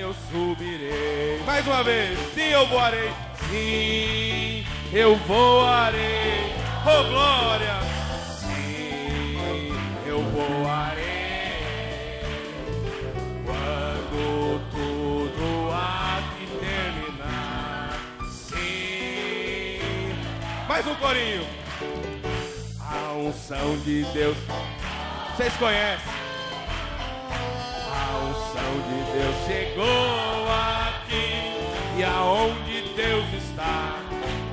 eu subirei. Mais uma vez, sim, eu voarei. Sim, eu voarei. Oh, glória! Sim, eu voarei. Quando tudo há que terminar. Sim. Mais um corinho. A unção de Deus. Vocês conhecem? A unção de Deus chegou aqui. E aonde Deus está,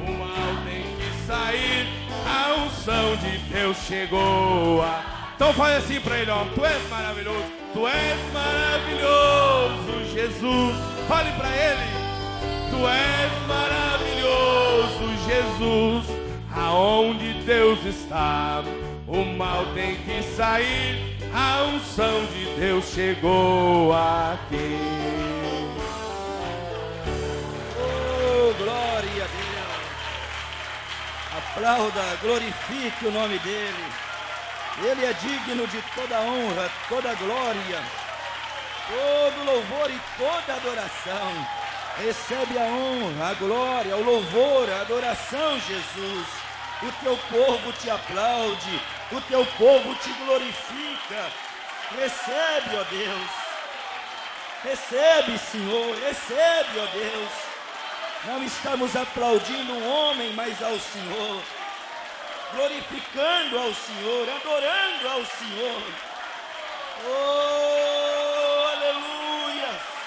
o mal tem que sair. A unção de Deus chegou aqui. Então faz assim pra ele, ó. Tu és maravilhoso. Tu és maravilhoso, Jesus. Fale pra ele. Tu és maravilhoso, Jesus. Aonde Deus está, o mal tem que sair. A unção de Deus chegou aqui. Oh, glória a Deus. Aplauda, glorifique o nome dele. Ele é digno de toda honra, toda glória, todo louvor e toda adoração. Recebe a honra, a glória, o louvor, a adoração, Jesus. O teu povo te aplaude, o teu povo te glorifica. Recebe, ó Deus. Recebe, Senhor, recebe, ó Deus. Não estamos aplaudindo um homem, mas ao Senhor. Glorificando ao Senhor, adorando ao Senhor. Oh, aleluia!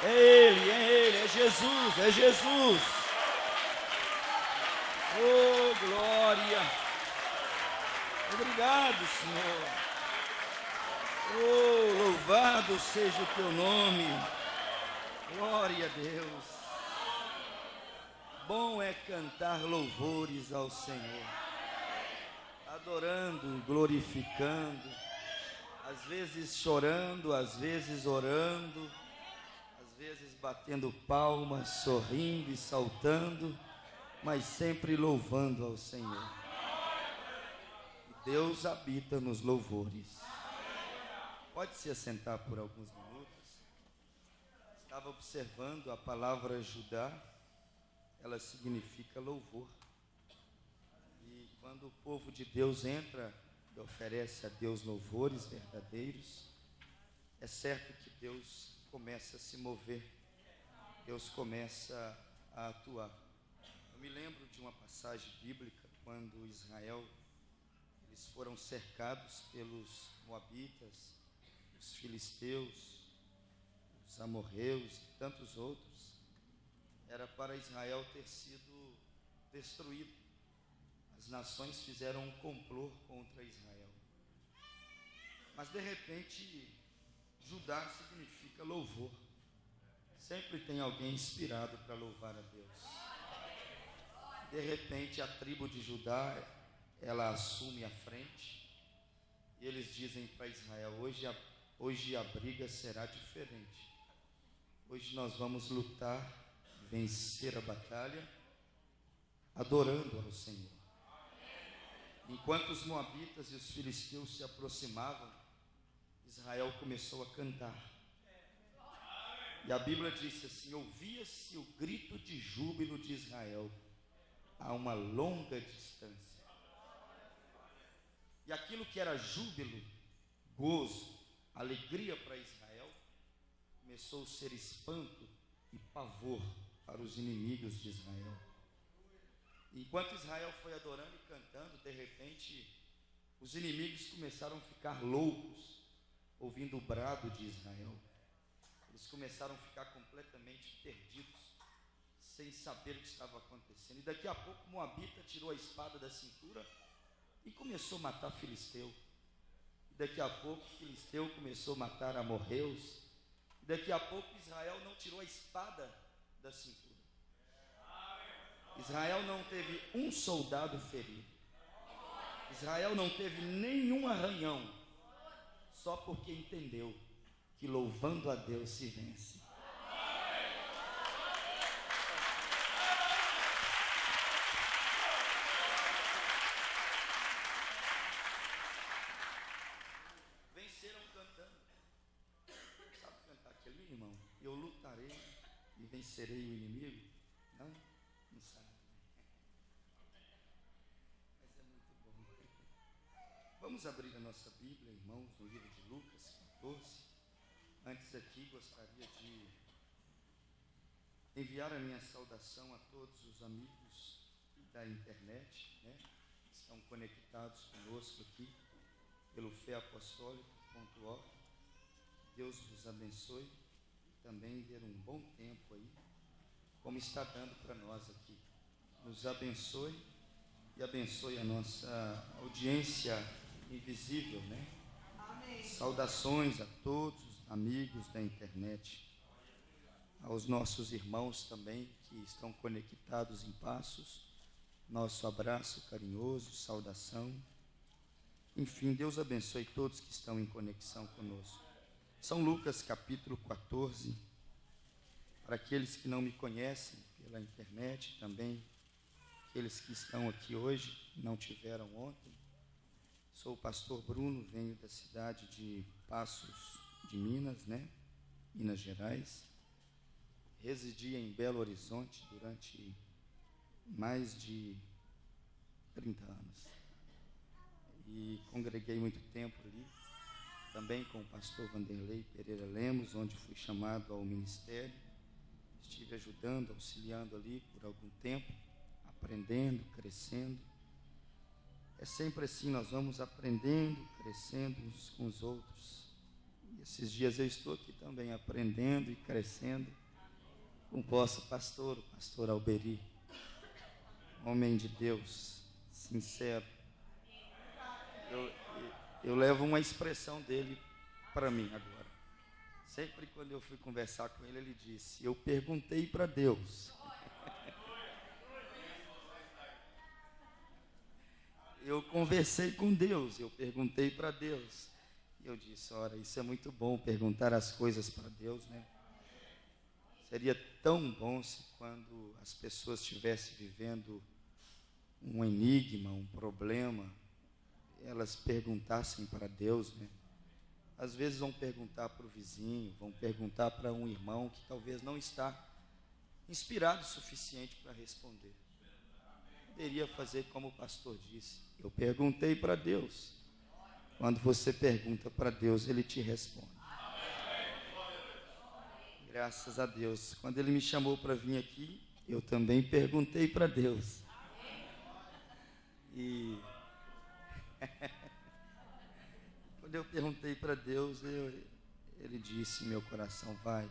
É Ele, é Jesus, é Jesus. Oh, glória. Obrigado, Senhor. Oh, louvado seja o teu nome. Glória a Deus. Bom é cantar louvores ao Senhor, adorando, glorificando, às vezes chorando, às vezes orando, às vezes batendo palmas, sorrindo e saltando, mas sempre louvando ao Senhor. E Deus habita nos louvores. Pode se assentar por alguns minutos. Estava observando a palavra Judá, ela significa louvor. E quando o povo de Deus entra e oferece a Deus louvores verdadeiros, é certo que Deus começa a se mover, Deus começa a atuar. Eu me lembro de uma passagem bíblica quando Israel, eles foram cercados pelos moabitas, os filisteus, os amorreus e tantos outros. Era para Israel ter sido destruído. As nações fizeram um complô contra Israel. Mas de repente, Judá significa louvor. Sempre tem alguém inspirado para louvar a Deus. De repente, a tribo de Judá, ela assume a frente. E eles dizem para Israel: hoje a briga será diferente. Hoje nós vamos lutar, vencer a batalha, adorando ao Senhor. Enquanto os moabitas e os filisteus se aproximavam, Israel começou a cantar. E a Bíblia disse assim: ouvia-se o grito de júbilo de Israel a uma longa distância. E aquilo que era júbilo, gozo, alegria para Israel, começou a ser espanto e pavor para os inimigos de Israel. Enquanto Israel foi adorando e cantando, de repente, os inimigos começaram a ficar loucos, ouvindo o brado de Israel. Eles começaram a ficar completamente perdidos, sem saber o que estava acontecendo. E daqui a pouco Moabita tirou a espada da cintura e começou a matar filisteu. E daqui a pouco Filisteu começou a matar amorreus. E daqui a pouco Israel não tirou a espada da cintura. Israel não teve um soldado ferido. Israel não teve nenhum arranhão, só porque entendeu que louvando a Deus se vence. vencerei o inimigo? Não? Não sabe. Mas é muito bom. Vamos abrir a nossa Bíblia, irmãos, no livro de Lucas 14. Antes aqui, gostaria de enviar a minha saudação a todos os amigos da internet, né, que estão conectados conosco aqui pelo feapostólica.org. Deus vos abençoe e também dê um bom tempo aí, como está dando para nós aqui. Nos abençoe e abençoe a nossa audiência invisível, né? Amém. Saudações a todos os amigos da internet, aos nossos irmãos também que estão conectados em Passos, nosso abraço carinhoso, saudação. Enfim, Deus abençoe todos que estão em conexão conosco. São Lucas capítulo 14, para aqueles que não me conhecem pela internet, também aqueles que estão aqui hoje, não tiveram ontem. Sou o pastor Bruno, venho da cidade de Passos de Minas, né? Minas Gerais. Residi em Belo Horizonte durante mais de 30 anos. E congreguei muito tempo ali, também com o pastor Vanderlei Pereira Lemos, onde fui chamado ao ministério. Estive ajudando, auxiliando ali por algum tempo, aprendendo, crescendo. É sempre assim, nós vamos aprendendo, crescendo uns com os outros. E esses dias eu estou aqui também aprendendo e crescendo com o vosso pastor, o pastor Alberi, homem de Deus, sincero. Eu levo uma expressão dele para mim agora. Sempre quando eu fui conversar com ele, ele disse: eu perguntei para Deus. Eu conversei com Deus, eu perguntei para Deus. E eu disse: ora, isso é muito bom, perguntar as coisas para Deus, né? Seria tão bom se quando as pessoas estivessem vivendo um enigma, um problema, elas perguntassem para Deus, né? Às vezes vão perguntar para o vizinho, vão perguntar para um irmão que talvez não está inspirado o suficiente para responder. Poderia fazer como o pastor disse: eu perguntei para Deus. Quando você pergunta para Deus, Ele te responde. Graças a Deus. Quando Ele me chamou para vir aqui, eu também perguntei para Deus. E quando eu perguntei para Deus, Ele disse em meu coração: vai,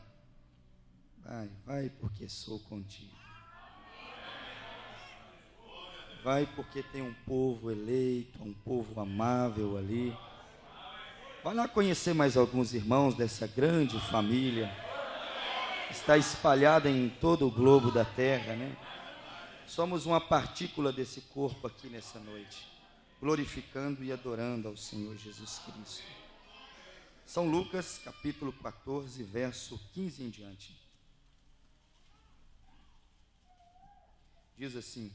porque sou contigo. Vai porque tem um povo eleito, um povo amável ali. Vai lá conhecer mais alguns irmãos dessa grande família. Está espalhada em todo o globo da terra, né? Somos uma partícula desse corpo aqui nessa noite, glorificando e adorando ao Senhor Jesus Cristo. São Lucas, capítulo 14, verso 15 em diante. Diz assim: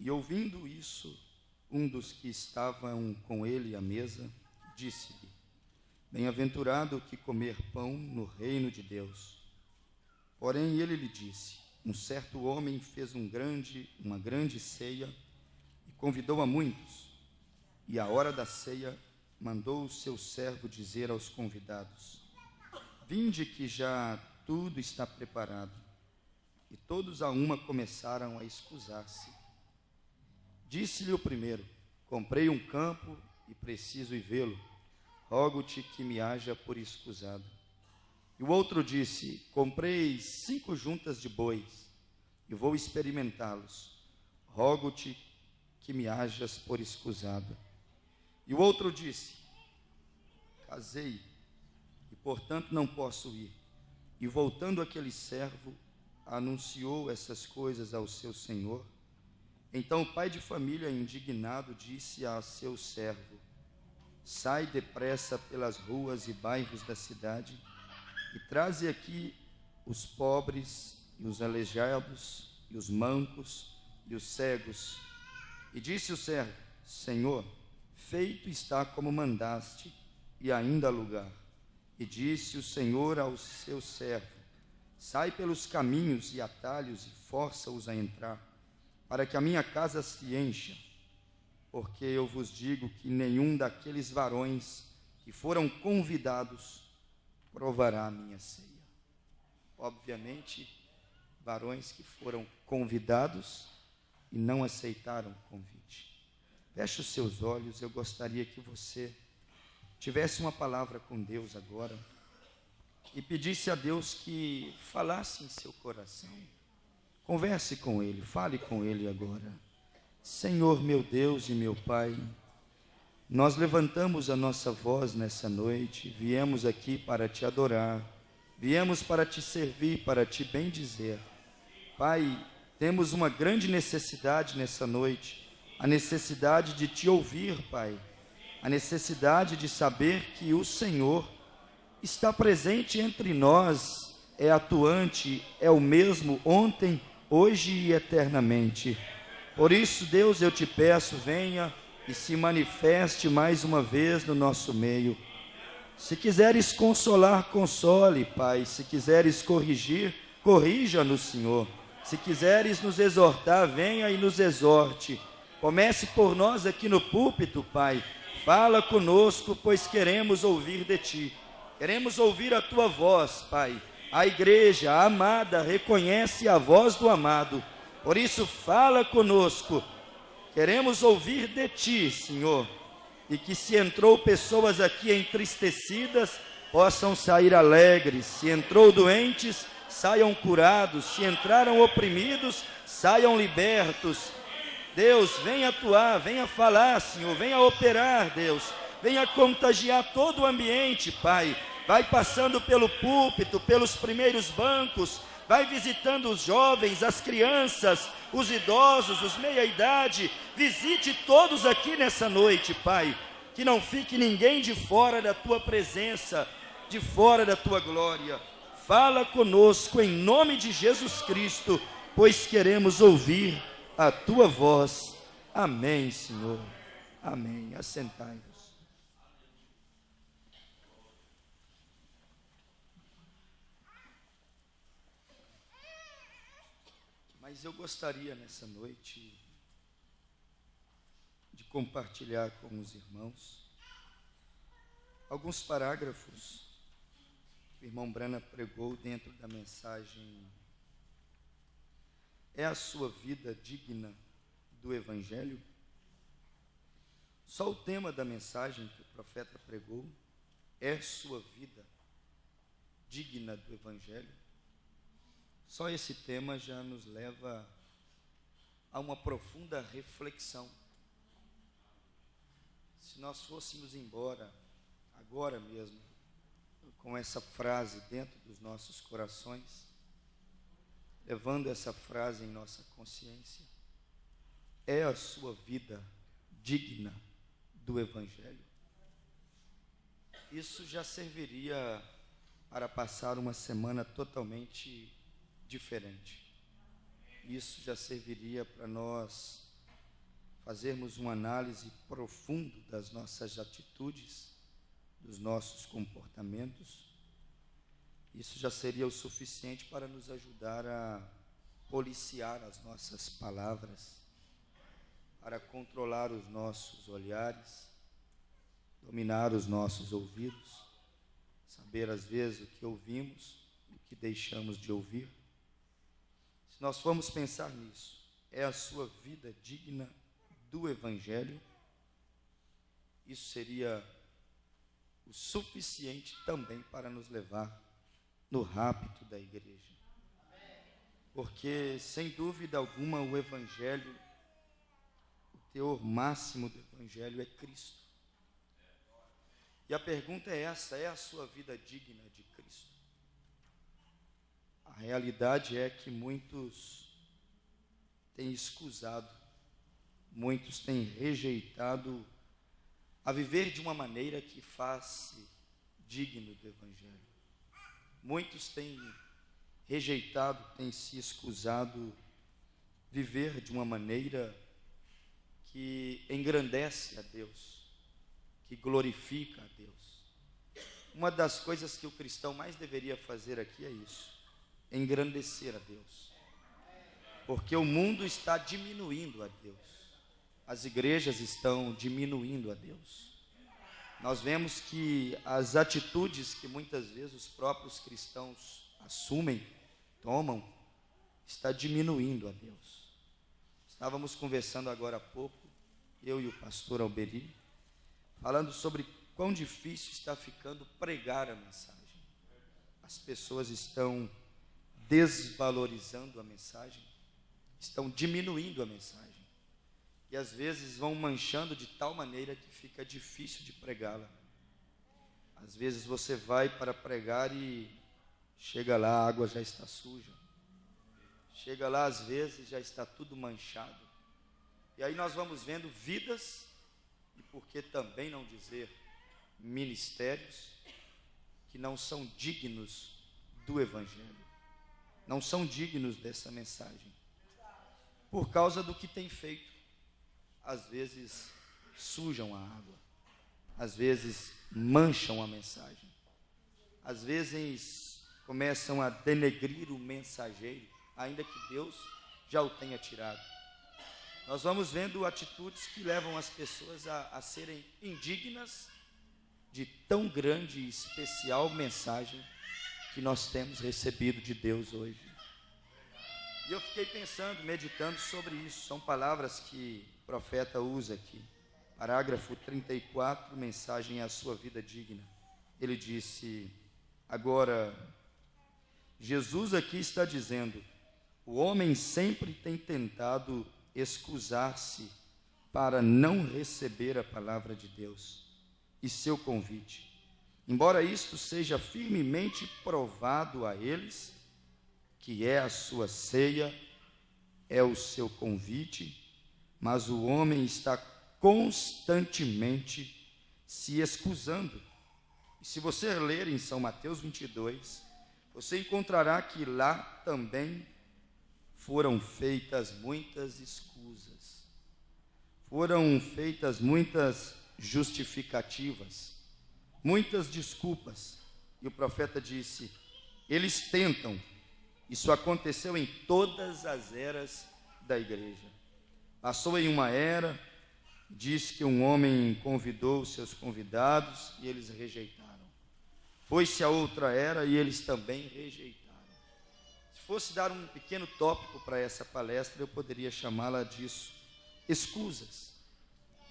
e ouvindo isso, um dos que estavam com ele à mesa, disse-lhe: bem-aventurado o que comer pão no reino de Deus. Porém ele lhe disse: um certo homem fez uma grande ceia e convidou a muitos. E à hora da ceia mandou o seu servo dizer aos convidados: vinde que já tudo está preparado. E todos a uma começaram a escusar-se. Disse-lhe o primeiro: comprei um campo e preciso ir vê-lo. Rogo-te que me haja por escusado. E o outro disse: comprei 5 juntas de bois e vou experimentá-los. Rogo-te que me hajas por escusado. E o outro disse: casei e portanto não posso ir. E voltando aquele servo, anunciou essas coisas ao seu senhor. Então o pai de família, indignado, disse a seu servo: sai depressa pelas ruas e bairros da cidade e traze aqui os pobres e os aleijados e os mancos e os cegos. E disse o servo: Senhor, feito está como mandaste, e ainda há lugar. E disse o Senhor ao seu servo: sai pelos caminhos e atalhos e força-os a entrar, para que a minha casa se encha. Porque eu vos digo que nenhum daqueles varões que foram convidados provará a minha ceia. Obviamente, varões que foram convidados e não aceitaram o convite. Feche os seus olhos, eu gostaria que você tivesse uma palavra com Deus agora e pedisse a Deus que falasse em seu coração. Converse com Ele, fale com Ele agora. Senhor meu Deus e meu Pai, nós levantamos a nossa voz nessa noite, viemos aqui para te adorar, viemos para te servir, para te bendizer. Pai, temos uma grande necessidade nessa noite, a necessidade de te ouvir, Pai, a necessidade de saber que o Senhor está presente entre nós, é atuante, é o mesmo ontem, hoje e eternamente. Por isso, Deus, eu te peço, venha e se manifeste mais uma vez no nosso meio. Se quiseres consolar, console, Pai. Se quiseres corrigir, corrija-nos, Senhor. Se quiseres nos exortar, venha e nos exorte. Comece por nós aqui no púlpito, Pai. Fala conosco, pois queremos ouvir de Ti. Queremos ouvir a Tua voz, Pai. A igreja, a amada, reconhece a voz do amado. Por isso, fala conosco. Queremos ouvir de Ti, Senhor. E que se entrou pessoas aqui entristecidas, possam sair alegres. Se entrou doentes, saiam curados. Se entraram oprimidos, saiam libertos. Deus, venha atuar, venha falar, Senhor. Venha operar, Deus. Venha contagiar todo o ambiente, Pai. Vai passando pelo púlpito, pelos primeiros bancos. Vai visitando os jovens, as crianças, os idosos, os meia-idade. Visite todos aqui nessa noite, Pai. Que não fique ninguém de fora da Tua presença, de fora da Tua glória. Fala conosco em nome de Jesus Cristo, pois queremos ouvir a Tua voz. Amém, Senhor. Amém. Assentai-vos. Mas eu gostaria nessa noite de compartilhar com os irmãos alguns parágrafos que o irmão Brana pregou dentro da mensagem É a sua vida digna do Evangelho? Só o tema da mensagem que o profeta pregou é sua vida digna do Evangelho. Só esse tema já nos leva a uma profunda reflexão. Se nós fôssemos embora, agora mesmo, com essa frase dentro dos nossos corações, levando essa frase em nossa consciência, é a sua vida digna do Evangelho? Isso já serviria para passar uma semana totalmente diferente. Isso já serviria para nós fazermos uma análise profunda das nossas atitudes, dos nossos comportamentos. Isso já seria o suficiente para nos ajudar a policiar as nossas palavras, para controlar os nossos olhares, dominar os nossos ouvidos, saber às vezes o que ouvimos e o que deixamos de ouvir. Se nós formos pensar nisso, é a sua vida digna do Evangelho? Isso seria o suficiente também para nos levar no rapto da igreja. Porque, sem dúvida alguma, o Evangelho, o teor máximo do Evangelho é Cristo. E a pergunta é essa: é a sua vida digna de Cristo? A realidade é que muitos têm escusado, muitos têm rejeitado a viver de uma maneira que faça digno do Evangelho. Muitos têm rejeitado, têm se escusado viver de uma maneira que engrandece a Deus, que glorifica a Deus. Uma das coisas que o cristão mais deveria fazer aqui é isso: engrandecer a Deus. Porque o mundo está diminuindo a Deus. As igrejas estão diminuindo a Deus. Nós vemos que as atitudes que muitas vezes os próprios cristãos assumem, tomam, está diminuindo a Deus. Estávamos conversando agora há pouco, eu e o pastor Alberi, falando sobre quão difícil está ficando pregar a mensagem. As pessoas estão desvalorizando a mensagem, estão diminuindo a mensagem. E às vezes vão manchando de tal maneira que fica difícil de pregá-la. Às vezes você vai para pregar e chega lá, a água já está suja. Chega lá, às vezes, já está tudo manchado. E aí nós vamos vendo vidas, e por que também não dizer ministérios, que não são dignos do Evangelho. Não são dignos dessa mensagem. Por causa do que tem feito. Às vezes sujam a água, às vezes mancham a mensagem, às vezes começam a denegrir o mensageiro, ainda que Deus já o tenha tirado. Nós vamos vendo atitudes que levam as pessoas a serem indignas de tão grande e especial mensagem que nós temos recebido de Deus hoje. E eu fiquei pensando, meditando sobre isso. São palavras que o profeta usa aqui. Parágrafo 34, mensagem à sua vida digna. Ele disse, agora, Jesus aqui está dizendo, o homem sempre tem tentado excusar-se para não receber a palavra de Deus e seu convite. Embora isto seja firmemente provado a eles, que é a sua ceia, é o seu convite, mas o homem está constantemente se excusando. E se você ler em São Mateus 22, você encontrará que lá também foram feitas muitas escusas, foram feitas muitas justificativas, muitas desculpas. E o profeta disse, eles tentam. Isso aconteceu em todas as eras da igreja. Passou em uma era, diz que um homem convidou os seus convidados e eles rejeitaram. Foi-se a outra era e eles também rejeitaram. Se fosse dar um pequeno tópico para essa palestra, eu poderia chamá-la disso: escusas,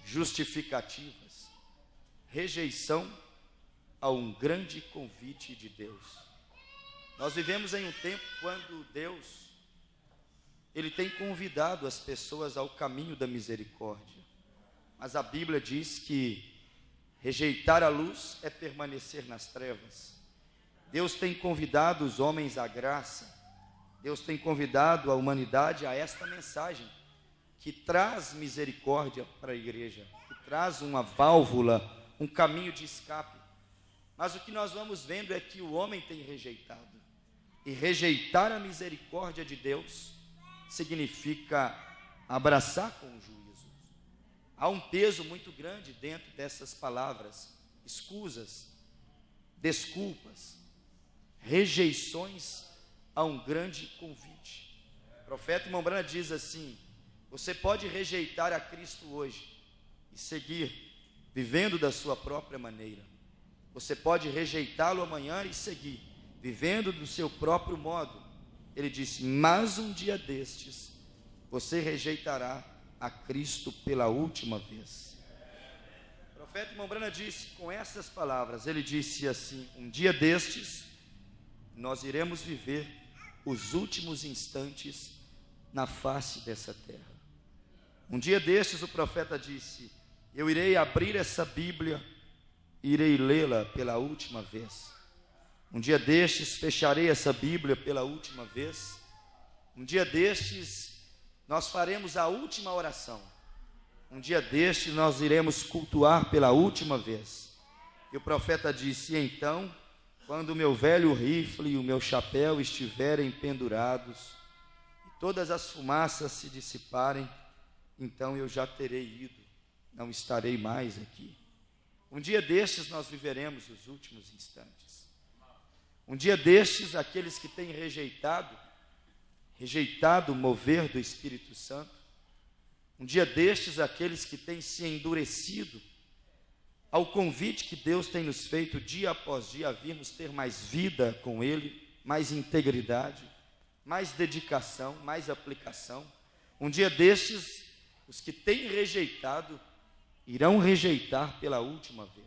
justificativas, rejeição a um grande convite de Deus. Nós vivemos em um tempo quando Deus, Ele tem convidado as pessoas ao caminho da misericórdia. Mas a Bíblia diz que rejeitar a luz é permanecer nas trevas. Deus tem convidado os homens à graça. Deus tem convidado a humanidade a esta mensagem, que traz misericórdia para a igreja, que traz uma válvula, um caminho de escape. Mas o que nós vamos vendo é que o homem tem rejeitado. E rejeitar a misericórdia de Deus significa abraçar com o juízo. Há um peso muito grande dentro dessas palavras: escusas, desculpas, rejeições a um grande convite. O profeta Irmão Branham diz assim: você pode rejeitar a Cristo hoje e seguir vivendo da sua própria maneira. Você pode rejeitá-lo amanhã e seguir vivendo do seu próprio modo. Ele disse, mas um dia destes, você rejeitará a Cristo pela última vez. O profeta Irmão Branham disse com essas palavras, ele disse assim, um dia destes, nós iremos viver os últimos instantes na face dessa terra. Um dia destes o profeta disse, eu irei abrir essa Bíblia e irei lê-la pela última vez. Um dia destes fecharei essa Bíblia pela última vez. Um dia destes nós faremos a última oração. Um dia destes nós iremos cultuar pela última vez. E o profeta disse, então, quando o meu velho rifle e o meu chapéu estiverem pendurados, e todas as fumaças se dissiparem, então eu já terei ido, não estarei mais aqui. Um dia destes nós viveremos os últimos instantes. Um dia destes, aqueles que têm rejeitado o mover do Espírito Santo, um dia destes, aqueles que têm se endurecido ao convite que Deus tem nos feito dia após dia a virmos ter mais vida com Ele, mais integridade, mais dedicação, mais aplicação. Um dia destes, os que têm rejeitado irão rejeitar pela última vez.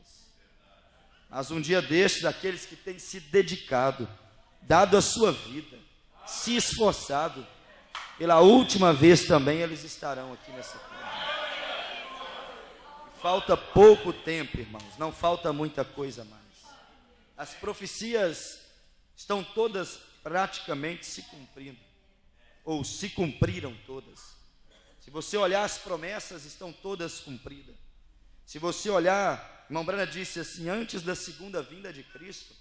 Mas um dia destes, aqueles que têm se dedicado, dado a sua vida, se esforçado, pela última vez também eles estarão aqui nessa terra. Falta pouco tempo, irmãos, não falta muita coisa mais. As profecias estão todas praticamente se cumprindo, ou se cumpriram todas. Se você olhar, as promessas estão todas cumpridas. Se você olhar, irmão Branham disse assim, antes da segunda vinda de Cristo,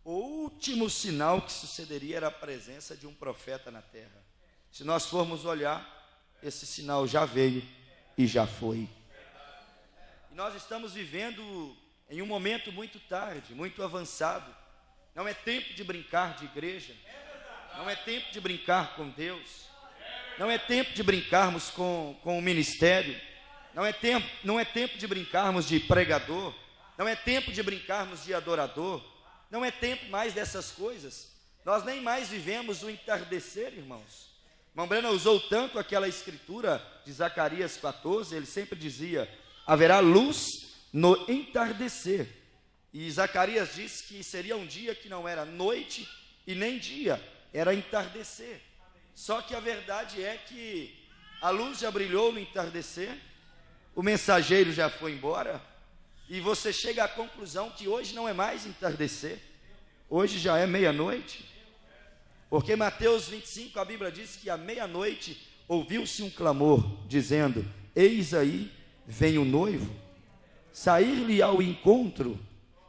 o último sinal que sucederia era a presença de um profeta na terra. Se nós formos olhar, esse sinal já veio e já foi. E nós estamos vivendo em um momento muito tarde, muito avançado. Não é tempo de brincar de igreja, não é tempo de brincar com Deus, não é tempo de brincarmos com o ministério, não é tempo de brincarmos de pregador, não é tempo de brincarmos de adorador, não é tempo mais dessas coisas. Nós nem mais vivemos o entardecer, irmãos. Irmão Branham usou tanto aquela escritura de Zacarias 14, ele sempre dizia, haverá luz no entardecer. E Zacarias disse que seria um dia que não era noite e nem dia, era entardecer. Só que a verdade é que a luz já brilhou no entardecer, o mensageiro já foi embora, e você chega à conclusão que hoje não é mais entardecer, hoje já é meia-noite. Porque Mateus 25, a Bíblia diz que à meia-noite ouviu-se um clamor, dizendo, eis aí vem o noivo, sair-lhe ao encontro.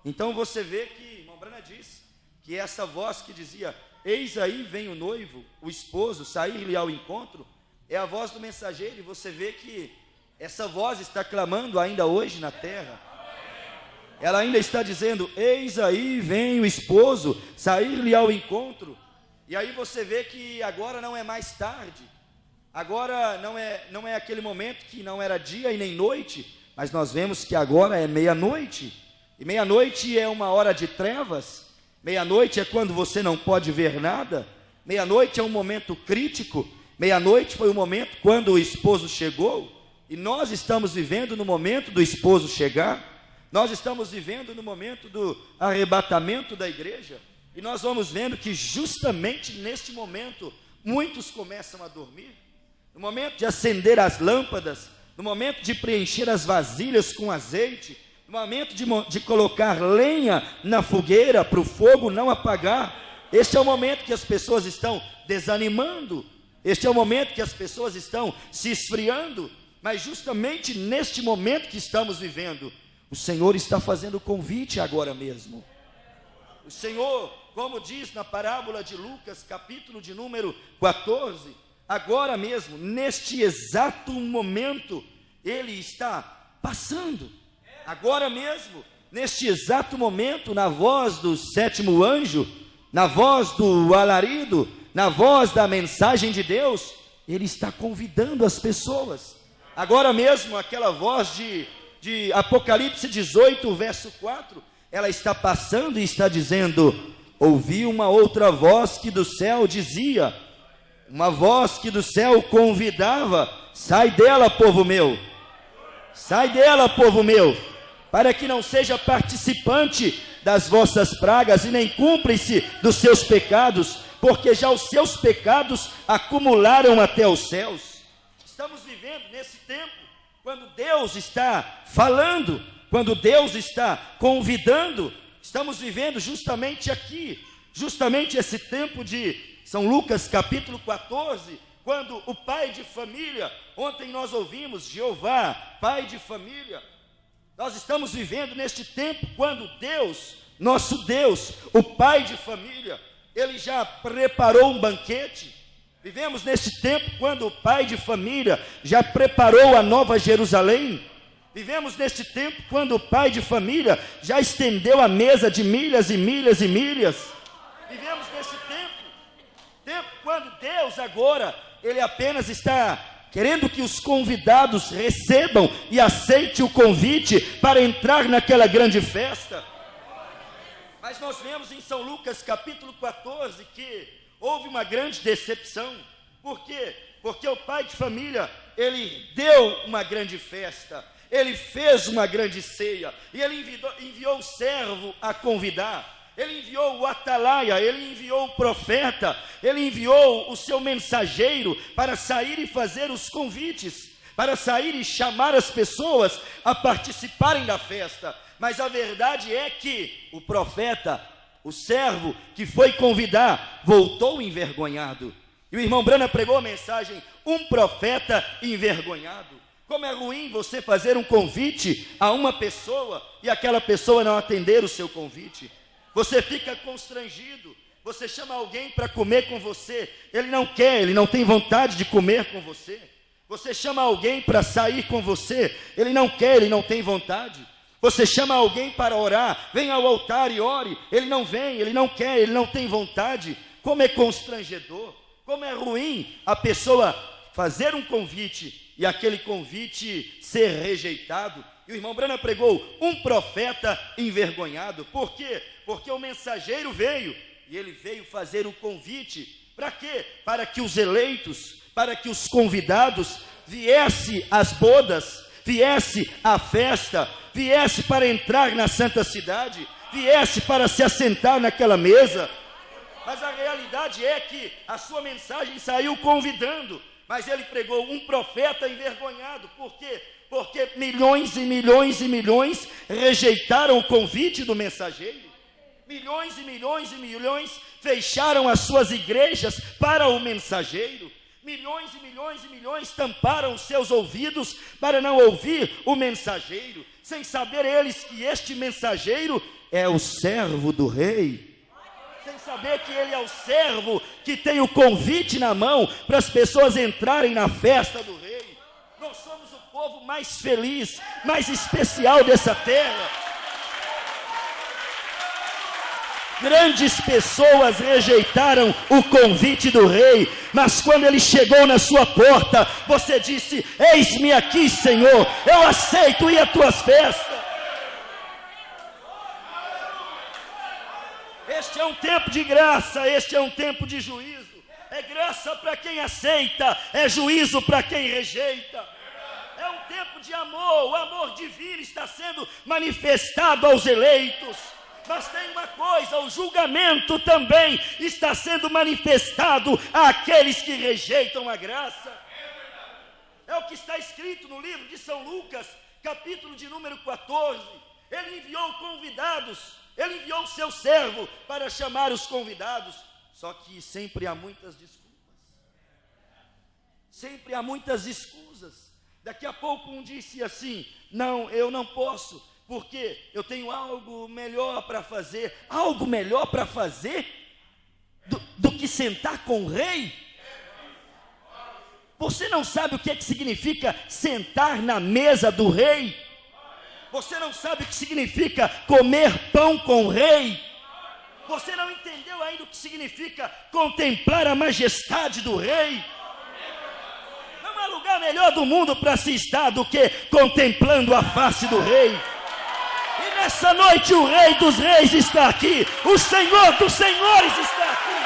Então você vê que, irmão Branham disse, que essa voz que dizia, eis aí vem o noivo, o esposo, sair-lhe ao encontro, é a voz do mensageiro, e você vê que essa voz está clamando ainda hoje na terra. Ela ainda está dizendo, eis aí vem o esposo, sair-lhe ao encontro. E aí você vê que agora não é mais tarde, agora não é aquele momento que não era dia e nem noite, mas nós vemos que agora é meia-noite, e meia-noite é uma hora de trevas, meia-noite é quando você não pode ver nada, meia-noite é um momento crítico, meia-noite foi o momento quando o esposo chegou, e nós estamos vivendo no momento do esposo chegar, nós estamos vivendo no momento do arrebatamento da igreja, e nós vamos vendo que justamente neste momento, muitos começam a dormir, no momento de acender as lâmpadas, no momento de preencher as vasilhas com azeite, no momento de colocar lenha na fogueira para o fogo não apagar, este é o momento que as pessoas estão desanimando, este é o momento que as pessoas estão se esfriando, mas justamente neste momento que estamos vivendo, o Senhor está fazendo o convite agora mesmo. O Senhor, como diz na parábola de Lucas, capítulo de número 14, agora mesmo, neste exato momento, Ele está passando. Agora mesmo, neste exato momento, na voz do sétimo anjo, na voz do alarido, na voz da mensagem de Deus, Ele está convidando as pessoas. Agora mesmo, aquela voz de Apocalipse 18, verso 4, ela está passando e está dizendo, ouvi uma outra voz que do céu dizia, uma voz que do céu convidava, sai dela, povo meu, para que não seja participante das vossas pragas e nem cúmplice dos seus pecados, porque já os seus pecados acumularam até os céus. Estamos vivendo nesse tempo, quando Deus está falando, quando Deus está convidando, estamos vivendo justamente aqui, justamente esse tempo de São Lucas capítulo 14, quando o pai de família, ontem nós ouvimos Jeová, pai de família, nós estamos vivendo neste tempo quando Deus, nosso Deus, o pai de família, Ele já preparou um banquete. Vivemos neste tempo quando o pai de família já preparou a nova Jerusalém. Vivemos neste tempo quando o pai de família já estendeu a mesa de milhas e milhas e milhas. tempo quando Deus agora, Ele apenas está querendo que os convidados recebam e aceitem o convite para entrar naquela grande festa. Mas nós vemos em São Lucas capítulo 14 que houve uma grande decepção. Por quê? Porque o pai de família, ele deu uma grande festa, ele fez uma grande ceia, e ele enviou o servo a convidar. Ele enviou o atalaia, ele enviou o profeta, ele enviou o seu mensageiro para sair e fazer os convites, para sair e chamar as pessoas a participarem da festa. Mas a verdade é que o profeta, o servo que foi convidar, voltou envergonhado. E o irmão Brana pregou a mensagem, um profeta envergonhado. Como é ruim você fazer um convite a uma pessoa e aquela pessoa não atender o seu convite. Você fica constrangido, você chama alguém para comer com você, ele não quer, ele não tem vontade de comer com você. Você chama alguém para sair com você, ele não quer, ele não tem vontade. Você chama alguém para orar, vem ao altar e ore, ele não vem, ele não quer, ele não tem vontade. Como é constrangedor, como é ruim a pessoa fazer um convite e aquele convite ser rejeitado. E o irmão Brana pregou, um profeta envergonhado. Por quê? Porque o mensageiro veio, e ele veio fazer o convite. Para quê? Para que os eleitos, para que os convidados viesse às bodas, viesse à festa, viesse para entrar na santa cidade, viesse para se assentar naquela mesa. Mas a realidade é que a sua mensagem saiu convidando, mas ele pregou um profeta envergonhado. Por quê? Porque milhões e milhões e milhões rejeitaram o convite do mensageiro. Milhões e milhões e milhões fecharam as suas igrejas para o mensageiro. Milhões e milhões e milhões tamparam os seus ouvidos para não ouvir o mensageiro, sem saber eles que este mensageiro é o servo do rei. Sem saber que ele é o servo que tem o convite na mão para as pessoas entrarem na festa do rei. Nós somos o povo mais feliz, mais especial dessa terra. Grandes pessoas rejeitaram o convite do rei, mas quando ele chegou na sua porta, você disse: eis-me aqui, Senhor, eu aceito ir às tuas festas. Este é um tempo de graça, este é um tempo de juízo. É graça para quem aceita, é juízo para quem rejeita. É um tempo de amor, o amor divino está sendo manifestado aos eleitos. Mas tem uma coisa, o julgamento também está sendo manifestado àqueles que rejeitam a graça. É o que está escrito no livro de São Lucas, capítulo de número 14. Ele enviou convidados, ele enviou o seu servo para chamar os convidados. Só que sempre há muitas desculpas. Sempre há muitas escusas. Daqui a pouco um disse assim: não, eu não posso, porque eu tenho algo melhor para fazer. Algo melhor para fazer do que sentar com o rei? Você não sabe o que significa sentar na mesa do rei? Você não sabe o que significa comer pão com o rei? Você não entendeu ainda o que significa contemplar a majestade do rei? Não há lugar melhor do mundo para se estar do que contemplando a face do rei. E nessa noite o Rei dos Reis está aqui, o Senhor dos Senhores está aqui.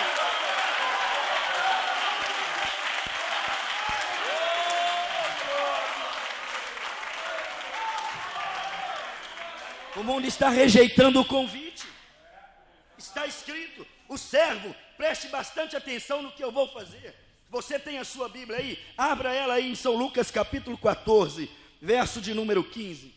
O mundo está rejeitando o convite. Está escrito, o servo, preste bastante atenção no que eu vou fazer. Você tem a sua Bíblia aí? Abra ela aí em São Lucas capítulo 14, verso de número 15.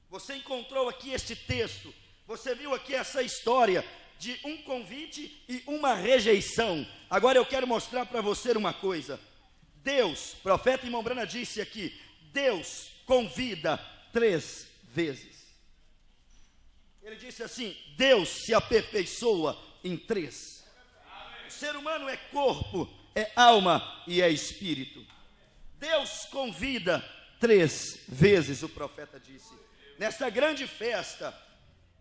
Você encontrou aqui este texto, você viu aqui essa história de um convite e uma rejeição. Agora eu quero mostrar para você uma coisa. Deus, profeta irmão Brana disse aqui, Deus convida 3 vezes. Ele disse assim: Deus se aperfeiçoa em 3. O ser humano é corpo, é alma e é espírito. Deus convida 3 vezes, o profeta disse. Nesta grande festa,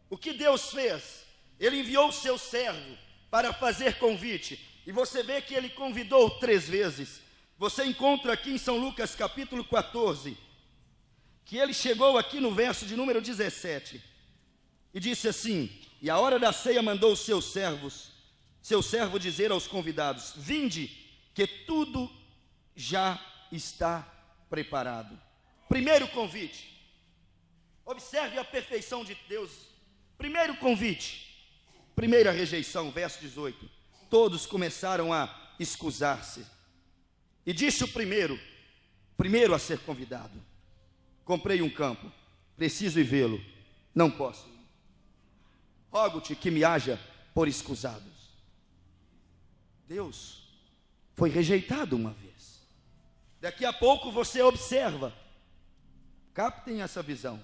o que Deus fez? Ele enviou o seu servo para fazer convite. e você vê que ele convidou 3 vezes. Você encontra aqui em São Lucas capítulo 14, que ele chegou aqui no verso de número 17, e disse assim: e à hora da ceia mandou o seu servo dizer aos convidados: vinde, que tudo já está preparado. Primeiro convite. Observe a perfeição de Deus. Primeiro convite. Primeira rejeição, verso 18. Todos começaram a escusar-se. E disse o primeiro a ser convidado: comprei um campo, preciso ir vê-lo, não posso ir. Rogo-te que me haja por escusados. Deus foi rejeitado uma vez. Daqui a pouco você observa, captem essa visão.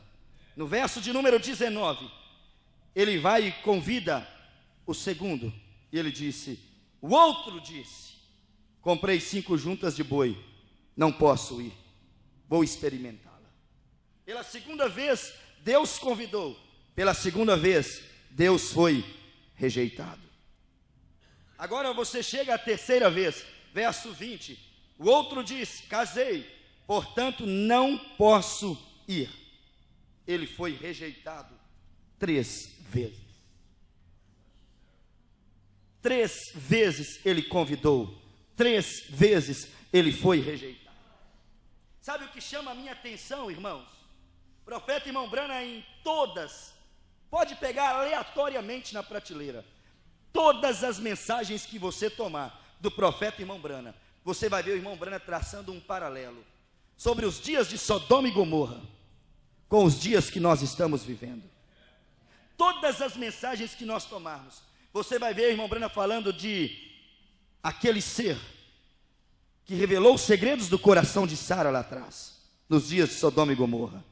No verso de número 19, ele vai e convida o segundo, e ele disse: o outro disse: comprei 5 juntas de boi, não posso ir, vou experimentá-la. Pela segunda vez, Deus convidou. Pela segunda vez, Deus foi rejeitado. Agora você chega à terceira vez, verso 20. O outro diz: casei, portanto não posso ir. Ele foi rejeitado 3 vezes. 3 vezes ele convidou, 3 vezes ele foi rejeitado. Sabe o que chama a minha atenção, irmãos? O profeta irmão Brana, em todas, pode pegar aleatoriamente na prateleira, todas as mensagens que você tomar do profeta irmão Brana, você vai ver o irmão Brana traçando um paralelo sobre os dias de Sodoma e Gomorra com os dias que nós estamos vivendo. Todas as mensagens que nós tomarmos, você vai ver o irmão Brana falando de aquele ser que revelou os segredos do coração de Sara lá atrás, nos dias de Sodoma e Gomorra.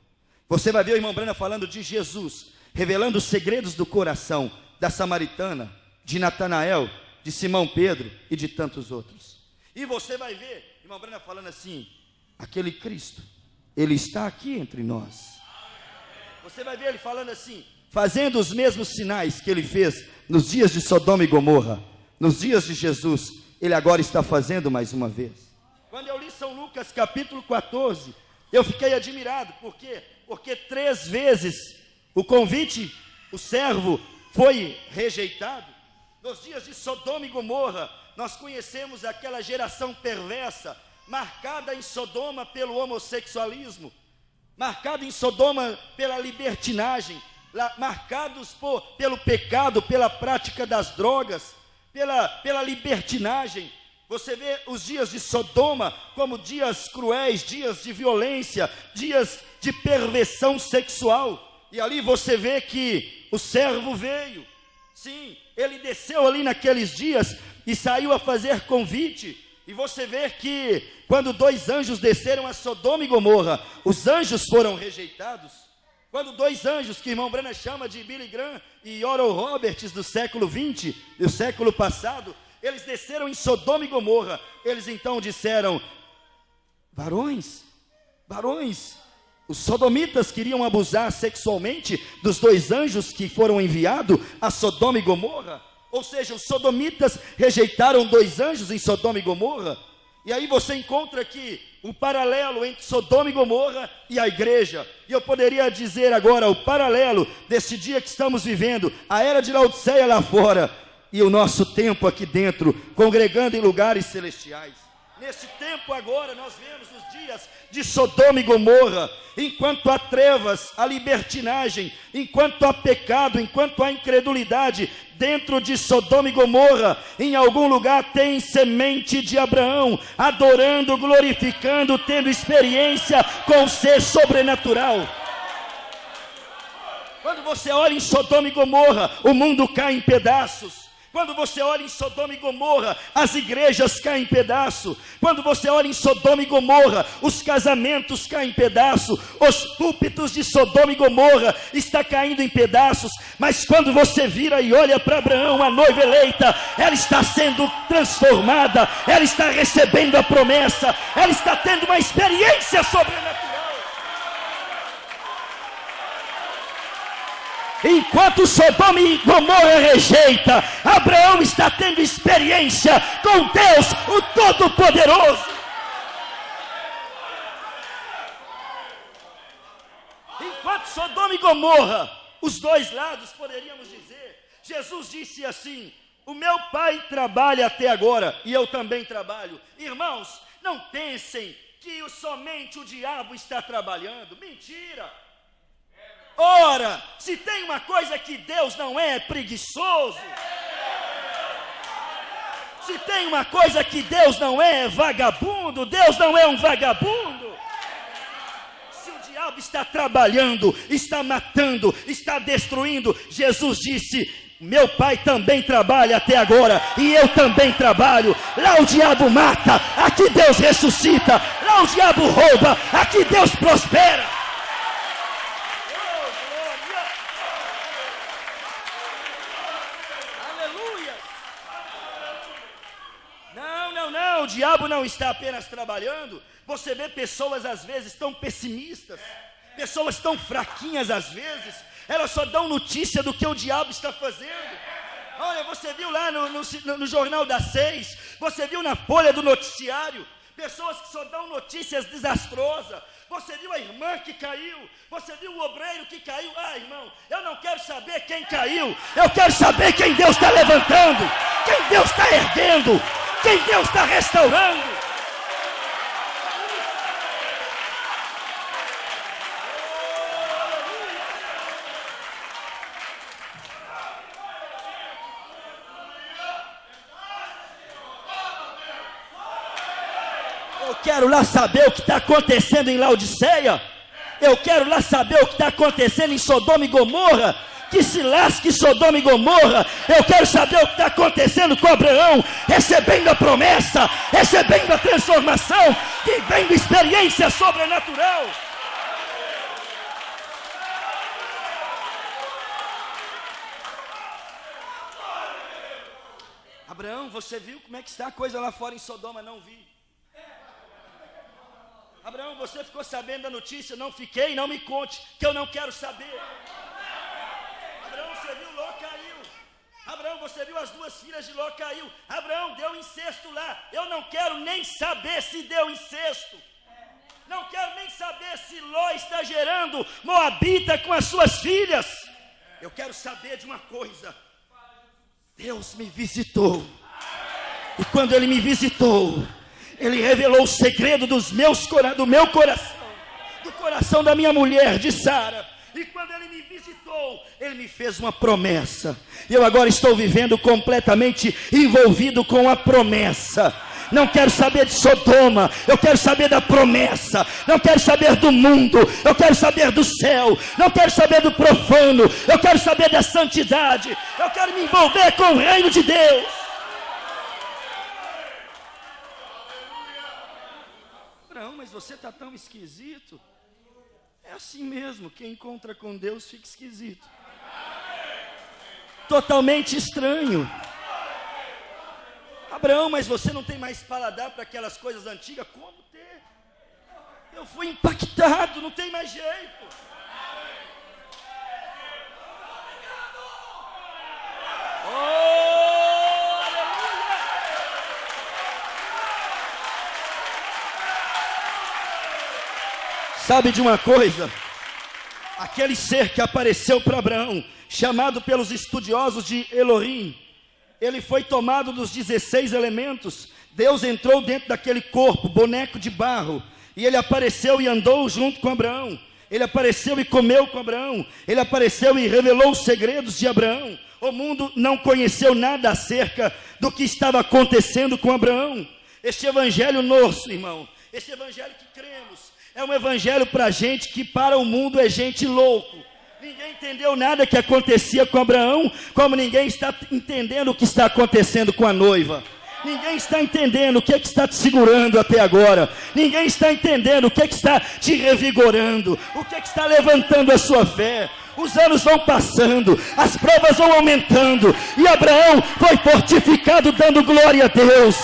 Você vai ver o irmão Brana falando de Jesus, revelando os segredos do coração da samaritana, de Natanael, de Simão Pedro e de tantos outros. E você vai ver irmão Brana falando assim: aquele Cristo, ele está aqui entre nós. Você vai ver ele falando assim, fazendo os mesmos sinais que ele fez nos dias de Sodoma e Gomorra, nos dias de Jesus, ele agora está fazendo mais uma vez. Quando eu li São Lucas capítulo 14, eu fiquei admirado, porque 3 vezes o convite, o servo foi rejeitado. Nos dias de Sodoma e Gomorra, nós conhecemos aquela geração perversa, marcada em Sodoma pelo homossexualismo, marcada em Sodoma pela libertinagem, marcados pelo pecado, pela prática das drogas, pela libertinagem. Você vê os dias de Sodoma como dias cruéis, dias de violência, dias de perversão sexual. E ali você vê que o servo veio. Sim, ele desceu ali naqueles dias e saiu a fazer convite. E você vê que quando 2 anjos desceram a Sodoma e Gomorra, os anjos foram rejeitados. Quando 2 anjos, que irmão Brana chama de Billy Graham e Oral Roberts do século 20, do século passado, eles desceram em Sodoma e Gomorra, eles então disseram: varões, os sodomitas queriam abusar sexualmente dos 2 anjos que foram enviados a Sodoma e Gomorra. Ou seja, os sodomitas rejeitaram 2 anjos em Sodoma e Gomorra. E aí você encontra aqui um paralelo entre Sodoma e Gomorra e a igreja. E eu poderia dizer agora o paralelo desse dia que estamos vivendo, a era de Laodiceia lá fora e o nosso tempo aqui dentro, congregando em lugares celestiais. Nesse tempo agora nós vemos os dias de Sodoma e Gomorra, enquanto há trevas, há libertinagem, enquanto há pecado, enquanto há incredulidade, dentro de Sodoma e Gomorra, em algum lugar tem semente de Abraão, adorando, glorificando, tendo experiência com o ser sobrenatural. Quando você olha em Sodoma e Gomorra, o mundo cai em pedaços. Quando você olha em Sodoma e Gomorra, as igrejas caem em pedaço. Quando você olha em Sodoma e Gomorra, os casamentos caem em pedaço. Os púlpitos de Sodoma e Gomorra estão caindo em pedaços. Mas quando você vira e olha para Abraão, a noiva eleita, ela está sendo transformada, ela está recebendo a promessa, ela está tendo uma experiência sobrenatural. Enquanto Sodoma e Gomorra rejeita, Abraão está tendo experiência com Deus, o Todo-Poderoso. Enquanto Sodoma e Gomorra, os dois lados, poderíamos dizer, Jesus disse assim: o meu pai trabalha até agora e eu também trabalho. Irmãos, não pensem que somente o diabo está trabalhando. Mentira! Ora, se tem uma coisa que Deus não é preguiçoso. Se tem uma coisa que Deus não é vagabundo, Deus não é um vagabundo. Se o diabo está trabalhando, está matando, está destruindo, Jesus disse: meu pai também trabalha até agora e eu também trabalho. Lá o diabo mata, aqui Deus ressuscita. Lá o diabo rouba, aqui Deus prospera. O diabo não está apenas trabalhando. Você vê pessoas às vezes tão pessimistas, pessoas tão fraquinhas às vezes, elas só dão notícia do que o diabo está fazendo. Olha, você viu lá no Jornal das 6, você viu na folha do noticiário, pessoas que só dão notícias desastrosas. Você viu a irmã que caiu, você viu o obreiro que caiu. Ah, irmão, eu não quero saber quem caiu, eu quero saber quem Deus está levantando, quem Deus está erguendo, quem Deus está restaurando. Eu quero lá saber o que está acontecendo em Laodiceia. Eu quero lá saber o que está acontecendo em Sodoma e Gomorra. Que se lasque Sodoma e Gomorra. Eu quero saber o que está acontecendo com Abraão, recebendo a promessa, recebendo a transformação, vivendo experiência sobrenatural. Abraão, você viu como é que está a coisa lá fora em Sodoma? Não vi. Abraão, você ficou sabendo da notícia? Não fiquei, não me conte, que eu não quero saber. Abraão, você viu Ló caiu. Abraão, você viu as duas filhas de Ló caiu. Abraão, deu incesto lá. Eu não quero nem saber se deu incesto. Não quero nem saber se Ló está gerando moabita com as suas filhas. Eu quero saber de uma coisa. Deus me visitou. E quando Ele me visitou, Ele revelou o segredo do meu coração, do coração da minha mulher, de Sara. E quando Ele me visitou, Ele me fez uma promessa. E eu agora estou vivendo completamente envolvido com a promessa. Não quero saber de Sodoma, eu quero saber da promessa. Não quero saber do mundo, eu quero saber do céu. Não quero saber do profano, eu quero saber da santidade. Eu quero me envolver com o reino de Deus. Não, mas você está tão esquisito. É assim mesmo, quem encontra com Deus fica esquisito. Totalmente estranho. Abraão, mas você não tem mais paladar para aquelas coisas antigas? Como ter? Eu fui impactado, não tem mais jeito. Oh, aleluia! Sabe de uma coisa? Aquele ser que apareceu para Abraão, chamado pelos estudiosos de Elohim, ele foi tomado dos 16 elementos. Deus entrou dentro daquele corpo, boneco de barro, e ele apareceu e andou junto com Abraão. Ele apareceu e comeu com Abraão. Ele apareceu e revelou os segredos de Abraão. O mundo não conheceu nada acerca do que estava acontecendo com Abraão. Este evangelho nosso, irmão, este evangelho que cremos, é um evangelho para gente que para o mundo é gente louco. Ninguém entendeu nada que acontecia com Abraão, como ninguém está entendendo o que está acontecendo com a noiva. Ninguém está entendendo o que é que está te segurando até agora. Ninguém está entendendo o que é que está te revigorando, o que é que está levantando a sua fé. Os anos vão passando, as provas vão aumentando, e Abraão foi fortificado dando glória a Deus.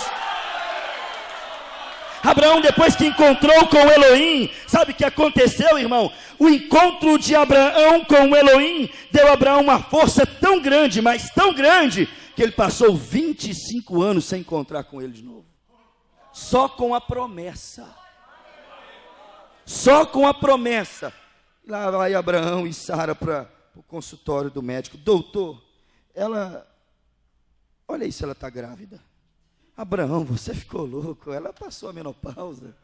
Abraão, depois que encontrou com Elohim, sabe o que aconteceu, irmão? O encontro de Abraão com Elohim deu a Abraão uma força tão grande, mas tão grande, que ele passou 25 anos sem encontrar com ele de novo. Só com a promessa. Só com a promessa. Lá vai Abraão e Sara para o consultório do médico. Doutor, olha aí se ela está grávida. Abraão, você ficou louco, ela passou a menopausa.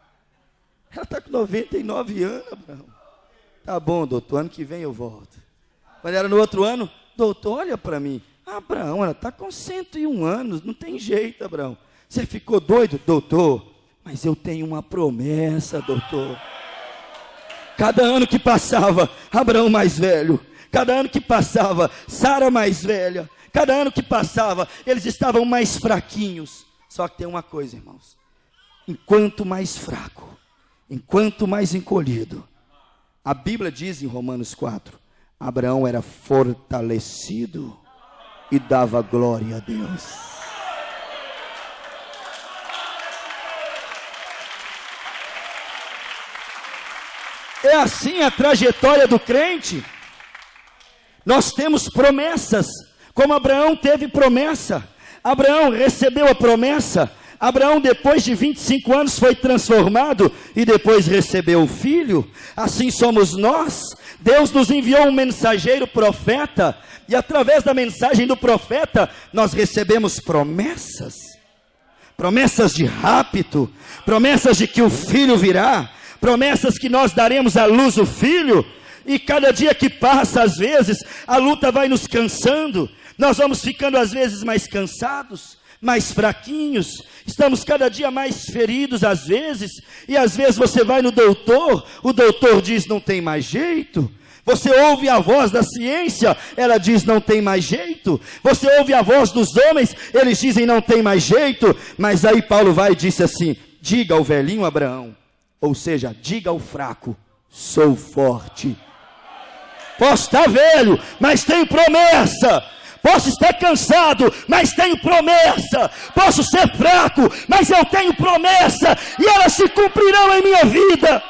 Ela está com 99 anos, Abraão. Tá bom, doutor, ano que vem eu volto. Quando era no outro ano, doutor, olha para mim. Abraão, ela está com 101 anos, não tem jeito, Abraão. Você ficou doido, doutor? Mas eu tenho uma promessa, doutor. Cada ano que passava, Abraão mais velho. Cada ano que passava, Sara mais velha. Cada ano que passava, eles estavam mais fraquinhos. Só que tem uma coisa, irmãos. Enquanto mais fraco, enquanto mais encolhido, a Bíblia diz em Romanos 4, Abraão era fortalecido e dava glória a Deus. É assim a trajetória do crente. Nós temos promessas, como Abraão teve promessa. Abraão recebeu a promessa. Abraão, depois de 25 anos, foi transformado e depois recebeu o filho. Assim somos nós. Deus nos enviou um mensageiro profeta, e através da mensagem do profeta, nós recebemos promessas. Promessas de rapto, promessas de que o filho virá, promessas que nós daremos à luz o filho. E cada dia que passa, às vezes, a luta vai nos cansando. Nós vamos ficando às vezes mais cansados, mais fraquinhos, estamos cada dia mais feridos às vezes, e às vezes você vai no doutor, o doutor diz não tem mais jeito. Você ouve a voz da ciência, ela diz não tem mais jeito. Você ouve a voz dos homens, eles dizem não tem mais jeito. Mas aí Paulo vai e disse assim, diga ao velhinho Abraão, ou seja, diga ao fraco, sou forte. Posso estar velho, mas tenho promessa. Posso estar cansado, mas tenho promessa. Posso ser fraco, mas eu tenho promessa. E elas se cumprirão em minha vida.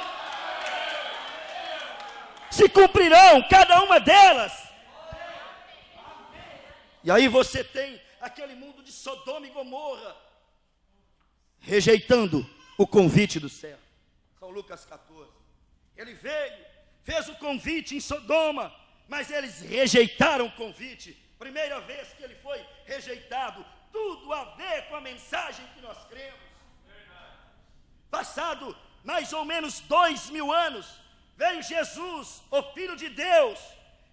Se cumprirão, cada uma delas. E aí você tem aquele mundo de Sodoma e Gomorra rejeitando o convite do céu. São Lucas 14. Ele veio, fez o convite em Sodoma, mas eles rejeitaram o convite. Primeira vez que ele foi rejeitado, tudo a ver com a mensagem que nós cremos. Passado mais ou menos 2000 anos, veio Jesus, o Filho de Deus,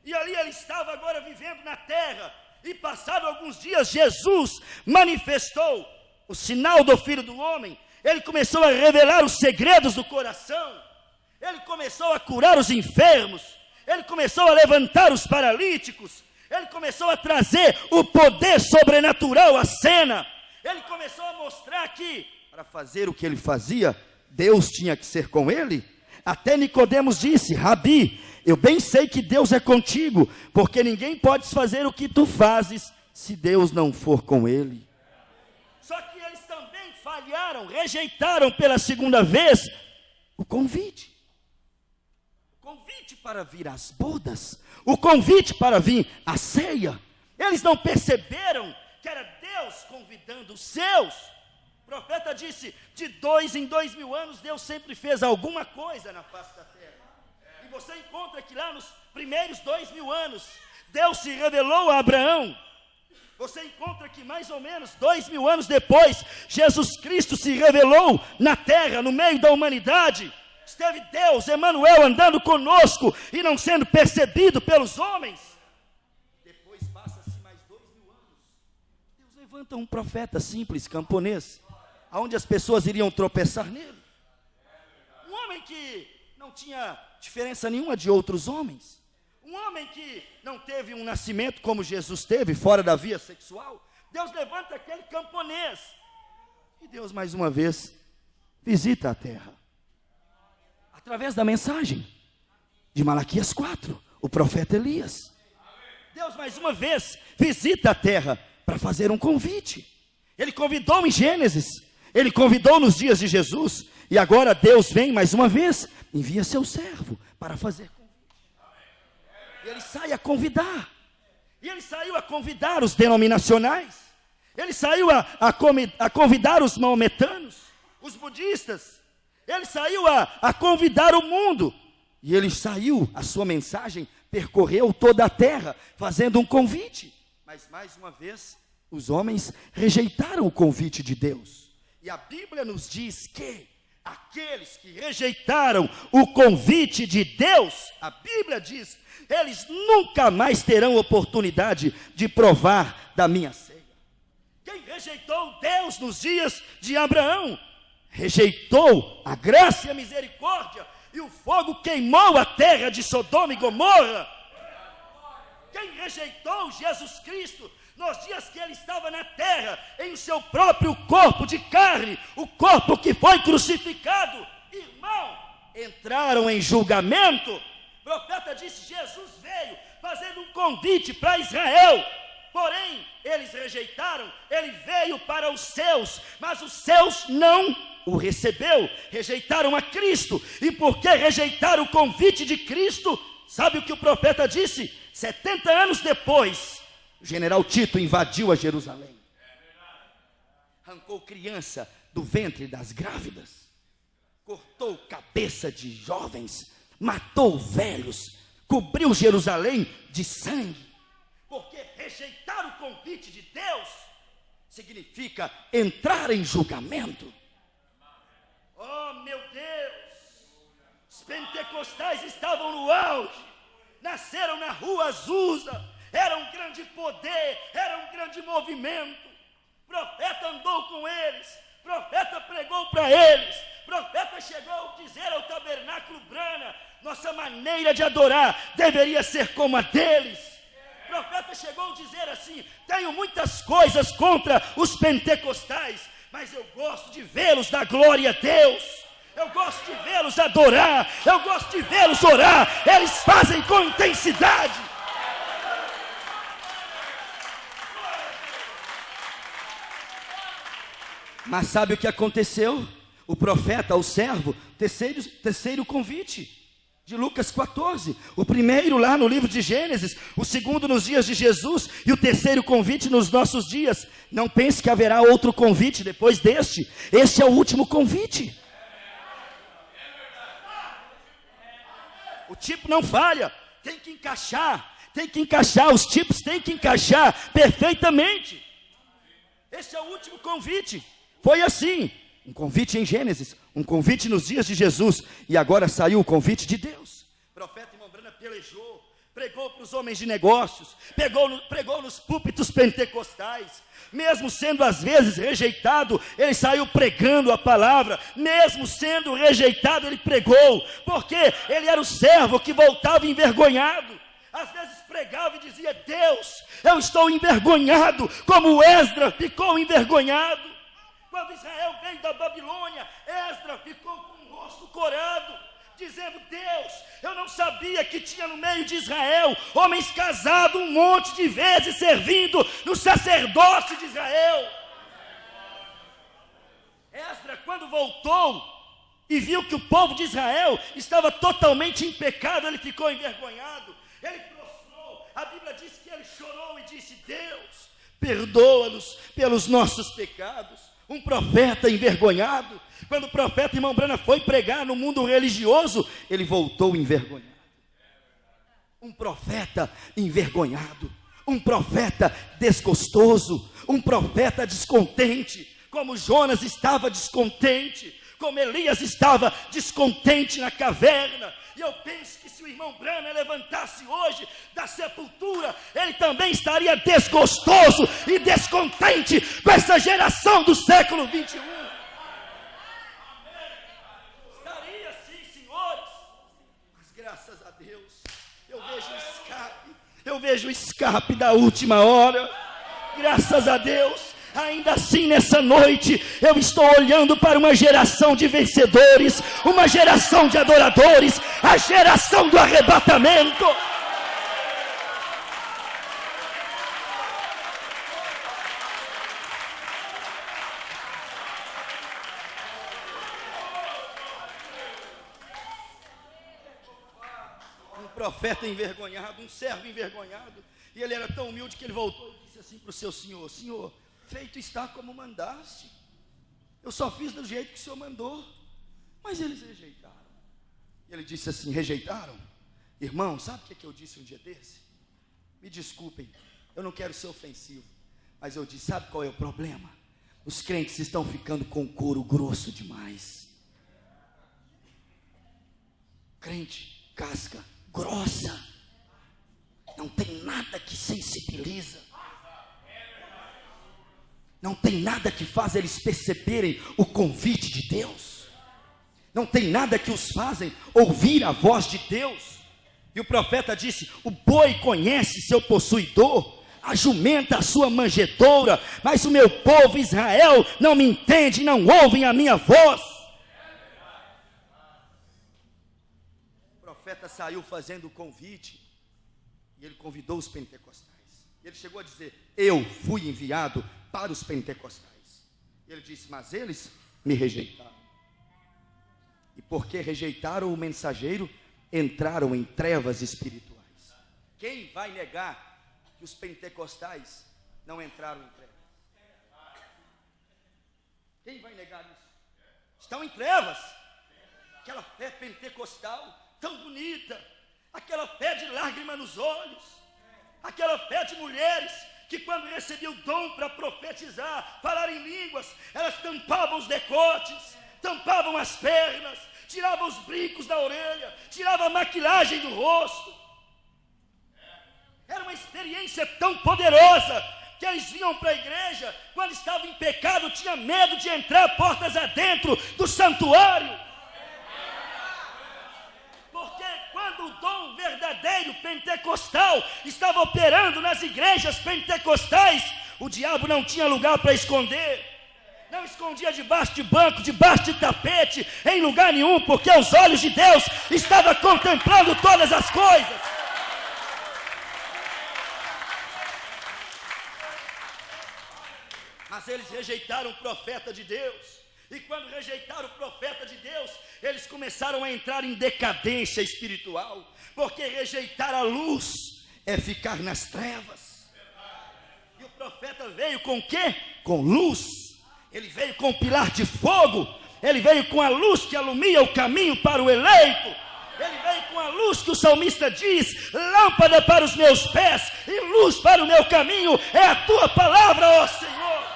e ali ele estava agora vivendo na terra, e passado alguns dias, Jesus manifestou o sinal do Filho do Homem. Ele começou a revelar os segredos do coração, ele começou a curar os enfermos, ele começou a levantar os paralíticos, ele começou a trazer o poder sobrenatural à cena. Ele começou a mostrar que, para fazer o que ele fazia, Deus tinha que ser com ele. Até Nicodemos disse, Rabi, eu bem sei que Deus é contigo, porque ninguém pode fazer o que tu fazes, se Deus não for com ele. Só que eles também falharam, rejeitaram pela segunda vez o convite. O convite para vir às bodas, o convite para vir à ceia. Eles não perceberam que era Deus convidando os seus. O profeta disse, de 2 em 2000 anos, Deus sempre fez alguma coisa na face da terra. E você encontra que lá nos primeiros 2000 anos, Deus se revelou a Abraão. Você encontra que mais ou menos 2000 anos depois, Jesus Cristo se revelou na terra, no meio da humanidade. Esteve Deus, Emanuel, andando conosco e não sendo percebido pelos homens. Depois passa-se mais 2000 anos. Deus levanta um profeta simples, camponês, aonde as pessoas iriam tropeçar nele. Um homem que não tinha diferença nenhuma de outros homens. Um homem que não teve um nascimento como Jesus teve, fora da via sexual. Deus levanta aquele camponês. E Deus mais uma vez visita a terra. Através da mensagem de Malaquias 4, o profeta Elias. Deus mais uma vez visita a terra para fazer um convite. Ele convidou em Gênesis, Ele convidou nos dias de Jesus, e agora Deus vem mais uma vez, envia seu servo para fazer convite. E ele sai a convidar. E ele saiu a convidar os denominacionais. Ele saiu a convidar os maometanos, os budistas. Ele saiu a convidar o mundo. E ele saiu, a sua mensagem percorreu toda a terra, fazendo um convite. Mas mais uma vez, os homens rejeitaram o convite de Deus. E a Bíblia nos diz que aqueles que rejeitaram o convite de Deus, a Bíblia diz, eles nunca mais terão oportunidade de provar da minha ceia. Quem rejeitou Deus nos dias de Abraão, rejeitou a graça e a misericórdia, e o fogo queimou a terra de Sodoma e Gomorra. Quem rejeitou Jesus Cristo nos dias que ele estava na terra, em o seu próprio corpo de carne, o corpo que foi crucificado, irmão, entraram em julgamento. O profeta disse: Jesus veio fazendo um convite para Israel, porém eles rejeitaram. Ele veio para os seus, mas os seus não o recebeu, rejeitaram a Cristo. E porque rejeitaram o convite de Cristo, sabe o que o profeta disse? 70 anos depois, o general Tito invadiu a Jerusalém, arrancou criança do ventre das grávidas, cortou cabeça de jovens, matou velhos, cobriu Jerusalém de sangue, porque rejeitar o convite de Deus significa entrar em julgamento. Oh meu Deus, os pentecostais estavam no auge, nasceram na rua Azusa, era um grande poder, era um grande movimento. O profeta andou com eles, o profeta pregou para eles, o profeta chegou a dizer ao tabernáculo Brana: nossa maneira de adorar deveria ser como a deles. O profeta chegou a dizer assim: tenho muitas coisas contra os pentecostais, mas eu gosto de vê-los dar glória a Deus, eu gosto de vê-los adorar, eu gosto de vê-los orar, eles fazem com intensidade. Mas sabe o que aconteceu? O profeta, o servo, terceiro convite de Lucas 14, o primeiro lá no livro de Gênesis, o segundo nos dias de Jesus, e o terceiro convite nos nossos dias. Não pense que haverá outro convite depois deste, este é o último convite. O tipo não falha, tem que encaixar, os tipos têm que encaixar perfeitamente. Este é o último convite. Foi assim, um convite em Gênesis, um convite nos dias de Jesus, e agora saiu o convite de Deus. O profeta irmão Brana pelejou, pregou para os homens de negócios, pregou nos púlpitos pentecostais, mesmo sendo às vezes rejeitado, ele saiu pregando a palavra, mesmo sendo rejeitado, ele pregou, porque ele era o servo que voltava envergonhado. Às vezes pregava e dizia: Deus, eu estou envergonhado, como Esdras ficou envergonhado. Quando Israel veio da Babilônia, Esdras ficou com o rosto corado, dizendo: Deus, eu não sabia que tinha no meio de Israel homens casados um monte de vezes servindo no sacerdócio de Israel. Esdras, quando voltou e viu que o povo de Israel estava totalmente em pecado, ele ficou envergonhado, ele prostrou. A Bíblia diz que ele chorou e disse: Deus, perdoa-nos pelos nossos pecados. Um profeta envergonhado. Quando o profeta irmão Brana foi pregar no mundo religioso, ele voltou envergonhado. Um profeta envergonhado, um profeta desgostoso, um profeta descontente, como Jonas estava descontente, como Elias estava descontente na caverna. E eu penso que se o irmão Brana levantasse hoje da sepultura, ele também estaria desgostoso e descontente com essa geração do século 21. Estaria sim, senhores. Mas graças a Deus, eu vejo o escape da última hora. Graças a Deus. Ainda assim, nessa noite, eu estou olhando para uma geração de vencedores, uma geração de adoradores, a geração do arrebatamento. profeta envergonhado, um servo envergonhado. E ele era tão humilde que ele voltou e disse assim para o seu senhor: Senhor, feito está como mandaste. Eu só fiz do jeito que o senhor mandou. Mas eles rejeitaram. E ele disse assim: rejeitaram? Irmão, sabe o que eu disse um dia desse? Me desculpem, eu não quero ser ofensivo, mas eu disse: sabe qual é o problema? Os crentes estão ficando com o couro grosso demais. Crente, casca grossa, não tem nada que sensibiliza, não tem nada que faz eles perceberem o convite de Deus, não tem nada que os fazem ouvir a voz de Deus. E o profeta disse: o boi conhece seu possuidor, a jumenta a sua manjedoura, mas o meu povo Israel não me entende, não ouvem a minha voz. O profeta saiu fazendo o convite, e ele convidou os pentecostais. Ele chegou a dizer: eu fui enviado para os pentecostais. Ele disse: mas eles me rejeitaram. E porque rejeitaram o mensageiro, entraram em trevas espirituais. Quem vai negar que os pentecostais não entraram em trevas? Quem vai negar isso? Estão em trevas. Aquela fé pentecostal tão bonita, aquela fé de lágrima nos olhos, aquela fé de mulheres que quando recebiam o dom para profetizar, falar em línguas, elas tampavam os decotes, tampavam as pernas, tiravam os brincos da orelha, tiravam a maquilagem do rosto. Era uma experiência tão poderosa que eles vinham para a igreja, quando estavam em pecado, tinha medo de entrar portas adentro do santuário. Porque quando o dom verdadeiro pentecostal estava operando nas igrejas pentecostais, o diabo não tinha lugar para esconder. Não escondia debaixo de banco, debaixo de tapete, em lugar nenhum, porque os olhos de Deus estavam contemplando todas as coisas. Mas eles rejeitaram o profeta de Deus. E quando rejeitaram o profeta de Deus, eles começaram a entrar em decadência espiritual. Porque rejeitar a luz é ficar nas trevas. E o profeta veio com o quê? Com luz. Ele veio com o pilar de fogo. Ele veio com a luz que alumia o caminho para o eleito. Ele veio com a luz que o salmista diz: lâmpada para os meus pés e luz para o meu caminho é a tua palavra, ó Senhor.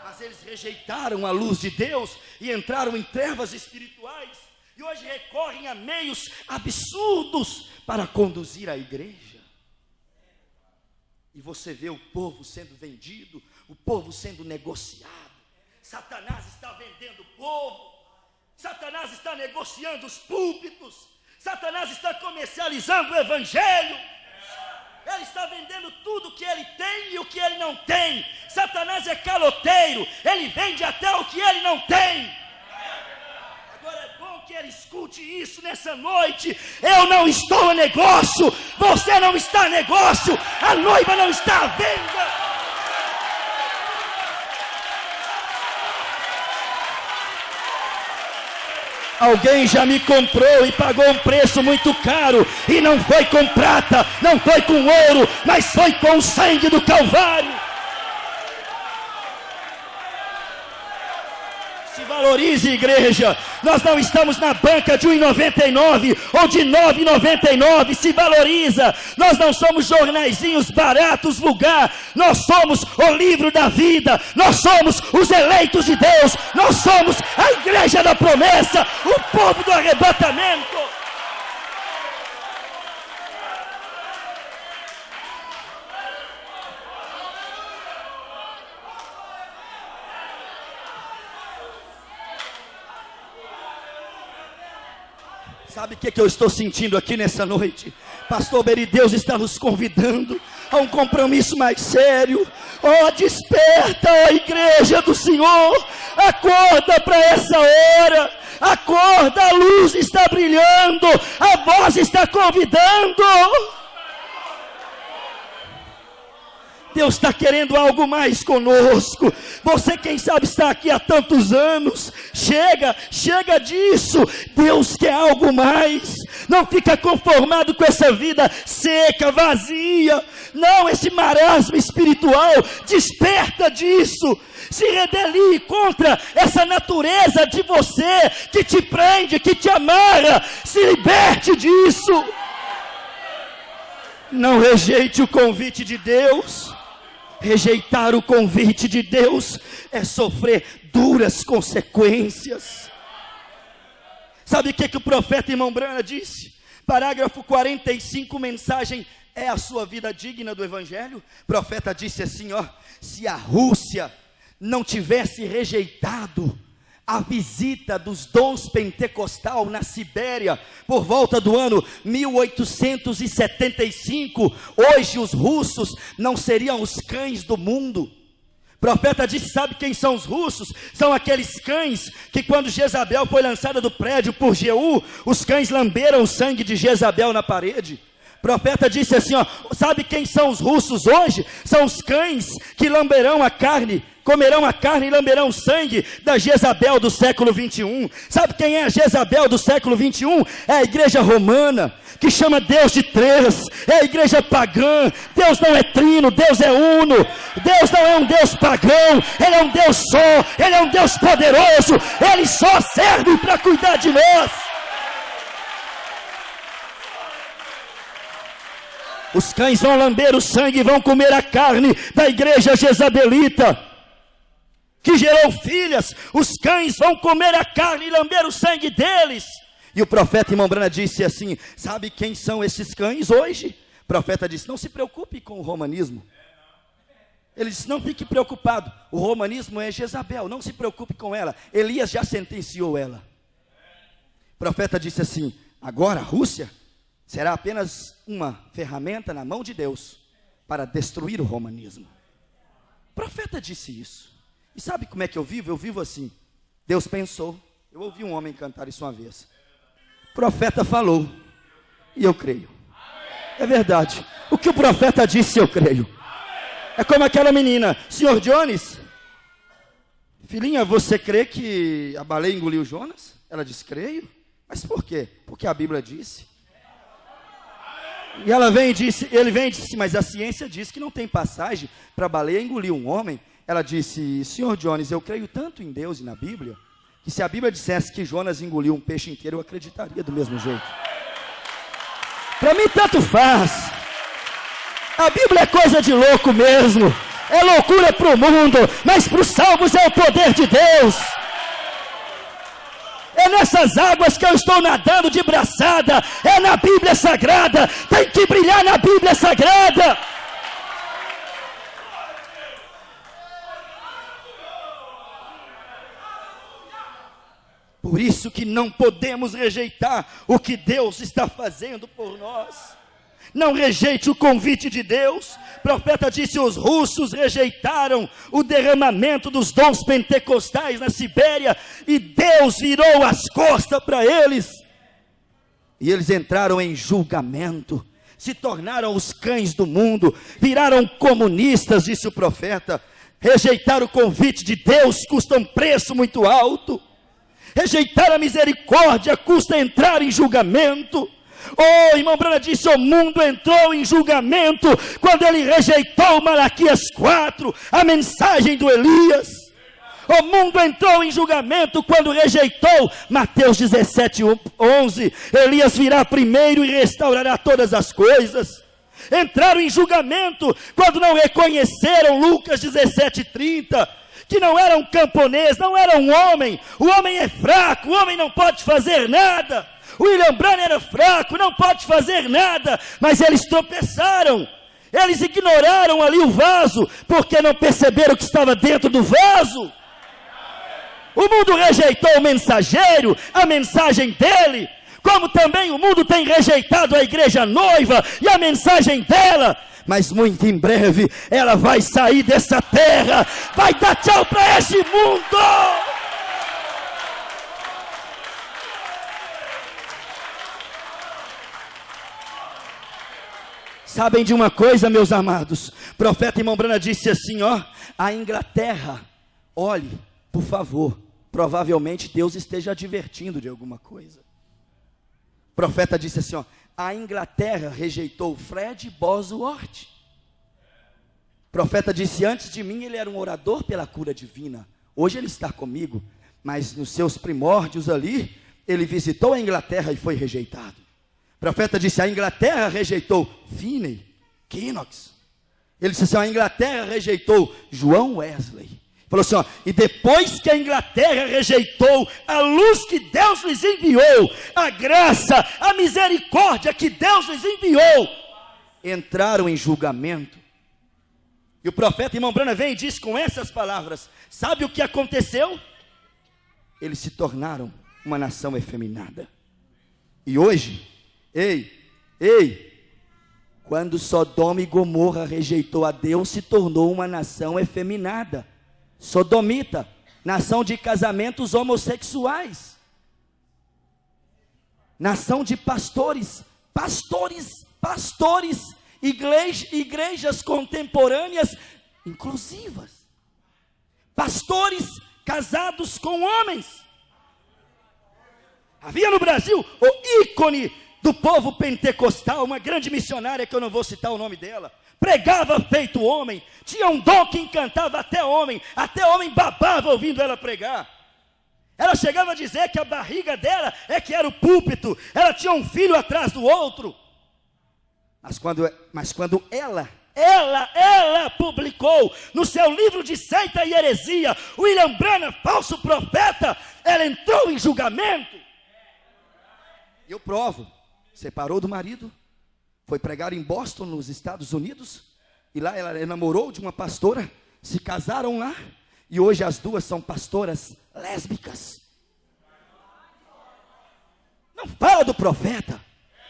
Mas eles rejeitaram a luz de Deus e entraram em trevas espirituais. E hoje recorrem a meios absurdos para conduzir a igreja. E você vê o povo sendo vendido, o povo sendo negociado. Satanás está vendendo o povo. Satanás está negociando os púlpitos. Satanás está comercializando o evangelho. Ele está vendendo tudo o que ele tem e o que ele não tem. Satanás é caloteiro. Ele vende até o que ele não tem. Agora é bom que ele escute isso nessa noite. Eu não estou a negócio. Você não está a negócio. A noiva não está à venda. Alguém já me comprou e pagou um preço muito caro. E não foi com prata, não foi com ouro, mas foi com o sangue do Calvário. Se valorize, igreja. Nós não estamos na banca de R$1,99 ou de R$9,99. Se valoriza. Nós não somos jornaizinhos baratos, vulgar. Nós somos o livro da vida. Nós somos os eleitos de Deus. Nós somos a igreja da promessa, o povo do arrebatamento. Sabe o que eu estou sentindo aqui nessa noite? Pastor Beri, Deus está nos convidando a um compromisso mais sério. Oh, desperta a igreja do Senhor. Acorda para essa hora. Acorda, a luz está brilhando. A voz está convidando. Deus está querendo algo mais conosco. Você, quem sabe, está aqui há tantos anos. Chega disso. Deus quer algo mais. não fica conformado com essa vida seca, vazia. Não, esse marasmo espiritual, desperta disso. Se rebelie contra essa natureza de você que te prende, que te amarra. Se liberte disso. Não rejeite o convite de Deus. Rejeitar o convite de Deus é sofrer duras consequências. Sabe o que o profeta irmão Brana disse? Parágrafo 45, mensagem: é a sua vida digna do evangelho? O profeta disse assim, ó: se a Rússia não tivesse rejeitado a visita dos dons pentecostal na Sibéria, por volta do ano 1875, hoje os russos não seriam os cães do mundo. O profeta disse, sabe quem são os russos? São aqueles cães que quando Jezabel foi lançada do prédio por Jeú, os cães lamberam o sangue de Jezabel na parede. O profeta disse assim, ó: sabe quem são os russos hoje? São os cães que lamberão a carne, comerão a carne e lamberão o sangue da Jezabel do século 21. Sabe quem é a Jezabel do século 21? É a igreja romana, que chama Deus de três. É a igreja pagã. Deus não é trino, Deus é uno. Deus não é um Deus pagão, Ele é um Deus só, Ele é um Deus poderoso. Ele só serve para cuidar de nós. Os cães vão lamber o sangue e vão comer a carne da igreja jezabelita, que gerou filhas. Os cães vão comer a carne e lamber o sangue deles. E o profeta irmão Brana disse assim, sabe quem são esses cães hoje? O profeta disse, não se preocupe com o romanismo. Ele disse, não fique preocupado, o romanismo é Jezabel, não se preocupe com ela, Elias já sentenciou ela. O profeta disse assim, agora a Rússia será apenas uma ferramenta na mão de Deus para destruir o romanismo. O profeta disse isso. E sabe como é que eu vivo? Eu vivo assim. Deus pensou. Eu ouvi um homem cantar isso uma vez. O profeta falou. E eu creio. É verdade. O que o profeta disse, eu creio. É como aquela menina. Senhor Jones, filhinha, você crê que a baleia engoliu Jonas? Ela disse, creio. Mas por quê? Porque a Bíblia disse. E ela vem e disse, ele vem e disse, mas a ciência diz que não tem passagem para a baleia engolir um homem. Ela disse, senhor Jones, eu creio tanto em Deus e na Bíblia, que se a Bíblia dissesse que Jonas engoliu um peixe inteiro, eu acreditaria do mesmo jeito. Para mim tanto faz. A Bíblia é coisa de louco mesmo. É loucura para o mundo, mas para os salvos é o poder de Deus. É nessas águas que eu estou nadando de braçada. É na Bíblia Sagrada. Tem que brilhar na Bíblia Sagrada. Por isso que não podemos rejeitar o que Deus está fazendo por nós. Não rejeite o convite de Deus. O profeta disse, os russos rejeitaram o derramamento dos dons pentecostais na Sibéria, e Deus virou as costas para eles. E eles entraram em julgamento, se tornaram os cães do mundo, viraram comunistas, disse o profeta. Rejeitar o convite de Deus custa um preço muito alto. Rejeitar a misericórdia custa entrar em julgamento. Oh, irmão Brana disse, o mundo entrou em julgamento quando ele rejeitou Malaquias 4, a mensagem do Elias. O mundo entrou em julgamento quando rejeitou Mateus 17:11, Elias virá primeiro e restaurará todas as coisas. Entraram em julgamento quando não reconheceram Lucas 17:30, que não era um camponês, não era um homem. O homem é fraco, o homem não pode fazer nada. William Branham era fraco, não pode fazer nada, mas eles tropeçaram. Eles ignoraram ali o vaso, porque não perceberam o que estava dentro do vaso. O mundo rejeitou o mensageiro, a mensagem dele, como também o mundo tem rejeitado a igreja noiva e a mensagem dela. Mas muito em breve ela vai sair dessa terra, vai dar tchau para esse mundo. Sabem de uma coisa, meus amados? O profeta irmão Brana disse assim, ó, a Inglaterra, olhe, por favor, provavelmente Deus esteja advertindo de alguma coisa. profeta disse assim, ó, a Inglaterra rejeitou Fred Bosworth. O profeta disse, antes de mim ele era um orador pela cura divina. Hoje ele está comigo, mas nos seus primórdios ali, ele visitou a Inglaterra e foi rejeitado. O profeta disse, a Inglaterra rejeitou Finney, Knox. Ele disse assim, a Inglaterra rejeitou João Wesley. Falou assim, ó, e depois que a Inglaterra rejeitou a luz que Deus lhes enviou, a graça, a misericórdia que Deus lhes enviou, entraram em julgamento. E o profeta, irmão Branham, vem e diz com essas palavras, sabe o que aconteceu? Eles se tornaram uma nação efeminada. E hoje, quando Sodoma e Gomorra rejeitou a Deus, se tornou uma nação efeminada. Sodomita, nação de casamentos homossexuais, nação de pastores, igrejas contemporâneas inclusivas, pastores casados com homens. Havia no Brasil o ícone do povo pentecostal, uma grande missionária que eu não vou citar o nome dela, pregava feito homem, tinha um dom que encantava até homem babava ouvindo ela pregar. Ela chegava a dizer que a barriga dela é que era o púlpito, ela tinha um filho atrás do outro. Mas quando ela publicou no seu livro de seita e heresia, William Branham, falso profeta, ela entrou em julgamento. Eu provo, separou do marido, foi pregar em Boston, nos Estados Unidos, e lá ela namorou de uma pastora, se casaram lá, e hoje as duas são pastoras lésbicas. Não fala do profeta,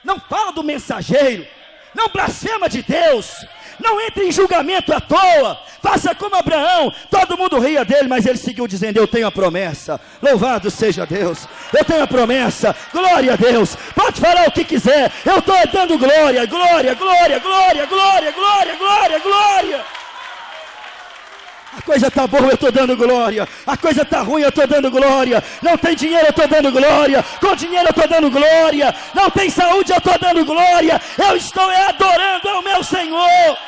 não fala do mensageiro, não blasfema de Deus, não entre em julgamento à toa, faça como Abraão, todo mundo ria dele, mas ele seguiu dizendo, eu tenho a promessa, louvado seja Deus, eu tenho a promessa, glória a Deus, pode falar o que quiser, eu estou dando glória, glória, glória, glória, glória, glória, glória, glória. A coisa está boa, eu estou dando glória. A coisa está ruim, eu estou dando glória. Não tem dinheiro, eu estou dando glória. Com dinheiro, eu estou dando glória. Não tem saúde, eu estou dando glória. Eu estou adorando ao meu Senhor.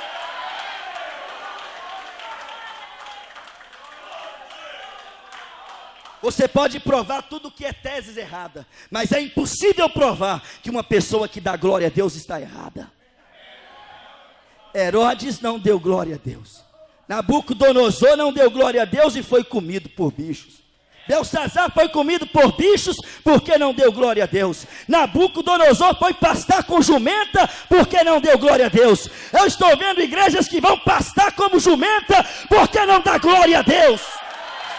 Você pode provar tudo que é teses errada, mas é impossível provar que uma pessoa que dá glória a Deus está errada. Herodes não deu glória a Deus. Nabucodonosor não deu glória a Deus e foi comido por bichos. Belsazar foi comido por bichos porque não deu glória a Deus. Nabucodonosor foi pastar com jumenta porque não deu glória a Deus. Eu estou vendo igrejas que vão pastar como jumenta porque não dá glória a Deus,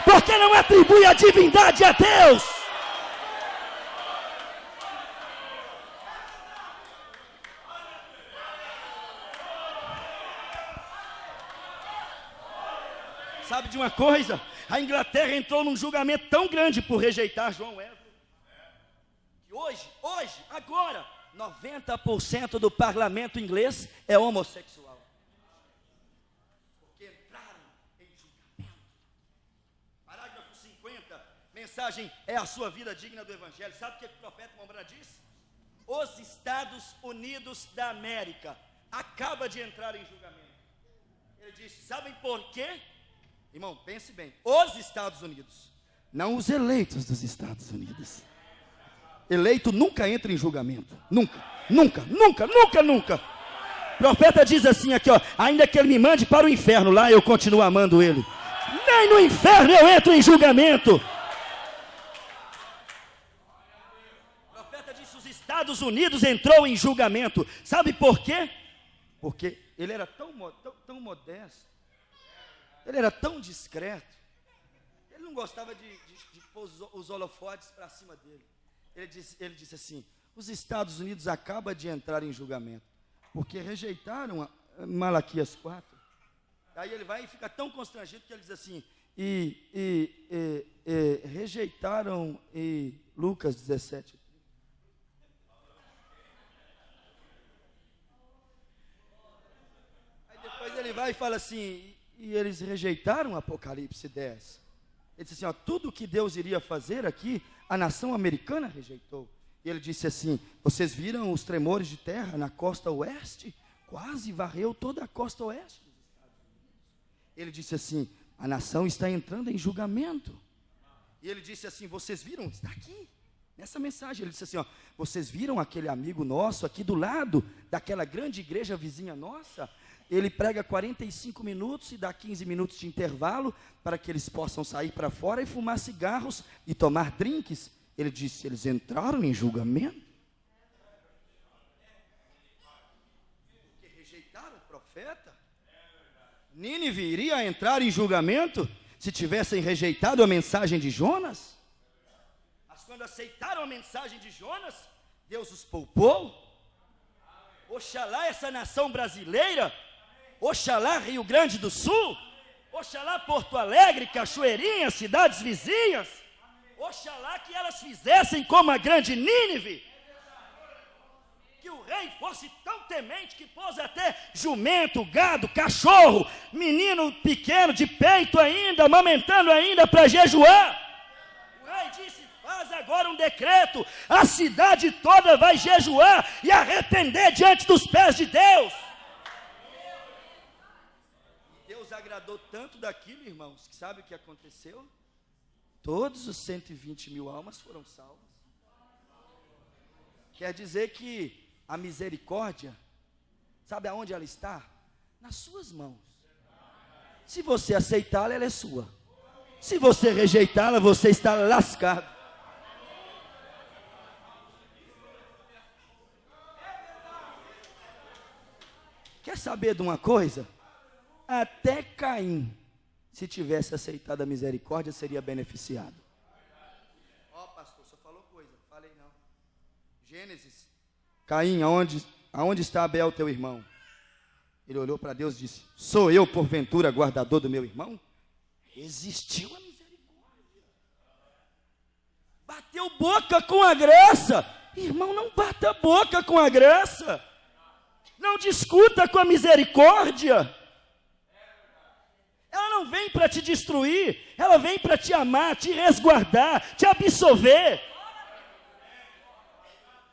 porque não atribui a divindade a Deus. Sabe de uma coisa? A Inglaterra entrou num julgamento tão grande por rejeitar João Wesley, que hoje, agora, 90% do parlamento inglês é homossexual. Porque entraram em julgamento. Parágrafo 50, mensagem é a sua vida digna do Evangelho. Sabe o que o profeta Mombra disse? Os Estados Unidos da América acaba de entrar em julgamento. Ele disse, sabem por quê? Irmão, pense bem, os Estados Unidos, não os eleitos dos Estados Unidos. Eleito nunca entra em julgamento, nunca. O profeta diz assim aqui, ó, ainda que ele me mande para o inferno, lá eu continuo amando ele. Nem no inferno eu entro em julgamento. O profeta disse, os Estados Unidos entrou em julgamento. Sabe por quê? Porque ele era tão modesto. Ele era tão discreto, ele não gostava de pôr os holofotes para cima dele. Ele disse assim, os Estados Unidos acabam de entrar em julgamento, porque rejeitaram Malaquias 4. Aí ele vai e fica tão constrangido que ele diz assim, rejeitaram Lucas 17. Aí depois ele vai e fala assim, e eles rejeitaram Apocalipse 10. Ele disse assim, ó, tudo que Deus iria fazer aqui, a nação americana rejeitou. E ele disse assim: vocês viram os tremores de terra na costa oeste? Quase varreu toda a costa oeste dos Estados Unidos. Ele disse assim: a nação está entrando em julgamento. E ele disse assim: vocês viram? Está aqui, nessa mensagem. Ele disse assim: ó, vocês viram aquele amigo nosso aqui do lado, daquela grande igreja vizinha nossa? Ele prega 45 minutos e dá 15 minutos de intervalo para que eles possam sair para fora e fumar cigarros e tomar drinks. Ele disse: eles entraram em julgamento. Porque rejeitaram o profeta. Nínive iria entrar em julgamento se tivessem rejeitado a mensagem de Jonas. Mas quando aceitaram a mensagem de Jonas, Deus os poupou. Oxalá essa nação brasileira, oxalá Rio Grande do Sul, oxalá Porto Alegre, Cachoeirinha, cidades vizinhas, oxalá que elas fizessem como a grande Nínive, que o rei fosse tão temente que pôs até jumento, gado, cachorro, menino pequeno de peito ainda, amamentando ainda para jejuar. O rei disse: faz agora um decreto, a cidade toda vai jejuar e arrepender diante dos pés de Deus. Deus agradou tanto daquilo, irmãos, que sabe o que aconteceu? Todos os 120 mil almas foram salvas. Quer dizer que a misericórdia, sabe aonde ela está? Nas suas mãos. Se você aceitá-la, ela é sua. Se você rejeitá-la, você está lascado. Quer saber de uma coisa? Até Caim, se tivesse aceitado a misericórdia, seria beneficiado. Ó, pastor, só falou coisa, falei não. Gênesis: Caim, aonde está Abel, teu irmão? Ele olhou para Deus e disse: sou eu, porventura, guardador do meu irmão? Resistiu à misericórdia. Bateu boca com a graça. Irmão, não bata boca com a graça. Não discuta com a misericórdia. Ela não vem para te destruir, ela vem para te amar, te resguardar, te absolver.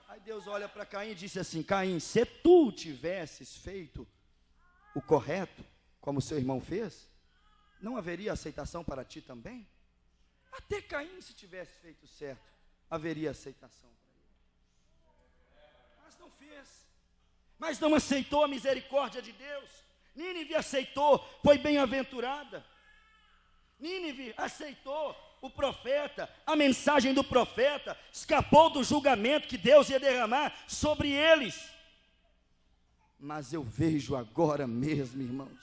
Aí Deus olha para Caim e disse assim: Caim, se tu tivesses feito o correto, como seu irmão fez, não haveria aceitação para ti também? Até Caim, se tivesse feito certo, haveria aceitação para ele. Mas não fez. Mas não aceitou a misericórdia de Deus. Nínive aceitou, foi bem-aventurada. Nínive aceitou o profeta, a mensagem do profeta, escapou do julgamento que Deus ia derramar sobre eles. Mas eu vejo agora mesmo, irmãos,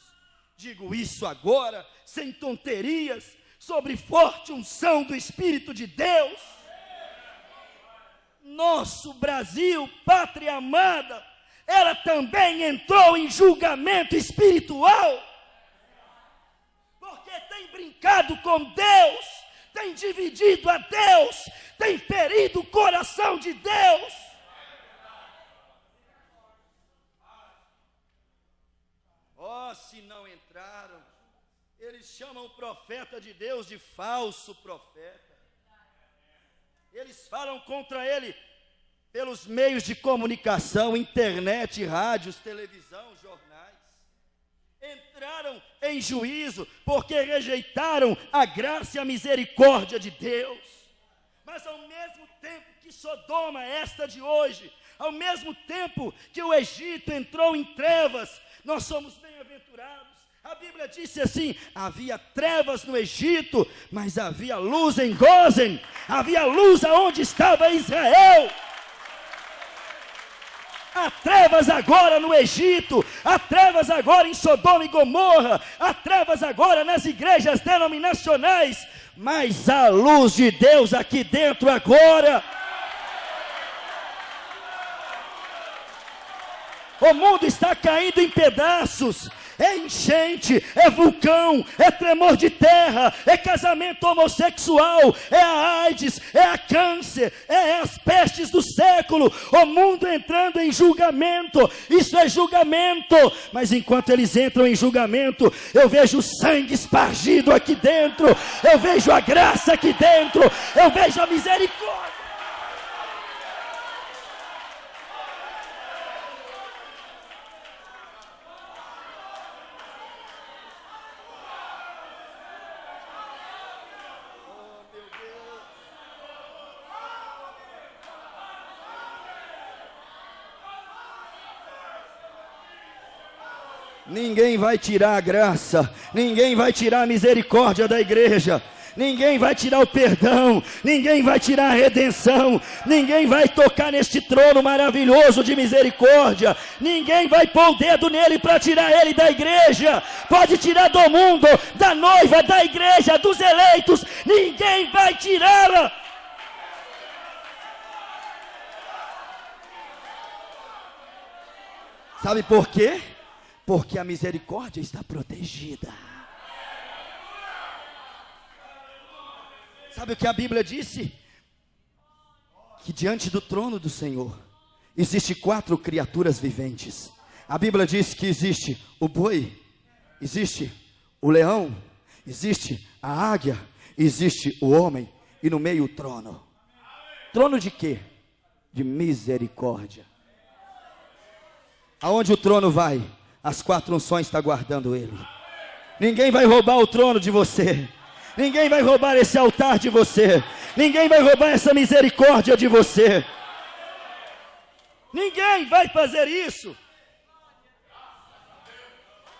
digo isso agora, sem tonterias, sobre forte unção do Espírito de Deus. Nosso Brasil, pátria amada, ela também entrou em julgamento espiritual, porque tem brincado com Deus, tem dividido a Deus, tem ferido o coração de Deus. Oh, se não entraram, eles chamam o profeta de Deus de falso profeta. Eles falam contra ele pelos meios de comunicação, internet, rádios, televisão, jornais. Entraram em juízo porque rejeitaram a graça e a misericórdia de Deus. Mas ao mesmo tempo que Sodoma, esta de hoje, ao mesmo tempo que o Egito entrou em trevas, nós somos bem-aventurados. A Bíblia disse assim: havia trevas no Egito, mas havia luz em Gósen, havia luz aonde estava Israel. Há trevas agora no Egito, há trevas agora em Sodoma e Gomorra, há trevas agora nas igrejas denominacionais, mas há luz de Deus aqui dentro agora. O mundo está caindo em pedaços. É enchente, é vulcão, é tremor de terra, é casamento homossexual, é a AIDS, é a câncer, é as pestes do século, o mundo entrando em julgamento. Isso é julgamento, mas enquanto eles entram em julgamento, eu vejo o sangue espargido aqui dentro, eu vejo a graça aqui dentro, eu vejo a misericórdia. Ninguém vai tirar a graça, ninguém vai tirar a misericórdia da igreja, ninguém vai tirar o perdão, ninguém vai tirar a redenção, ninguém vai tocar neste trono maravilhoso de misericórdia, ninguém vai pôr o dedo nele para tirar ele da igreja. Pode tirar do mundo, da noiva, da igreja, dos eleitos, ninguém vai tirá-la. Sabe por quê? Porque a misericórdia está protegida. Sabe o que a Bíblia disse? Que diante do trono do Senhor existe 4 criaturas viventes. A Bíblia diz que existe o boi, existe o leão, existe a águia, existe o homem e no meio o trono. Trono de quê? De misericórdia. Aonde o trono vai? As 4 unções estão guardando ele. Ninguém vai roubar o trono de você. Ninguém vai roubar esse altar de você. Ninguém vai roubar essa misericórdia de você. Ninguém vai fazer isso.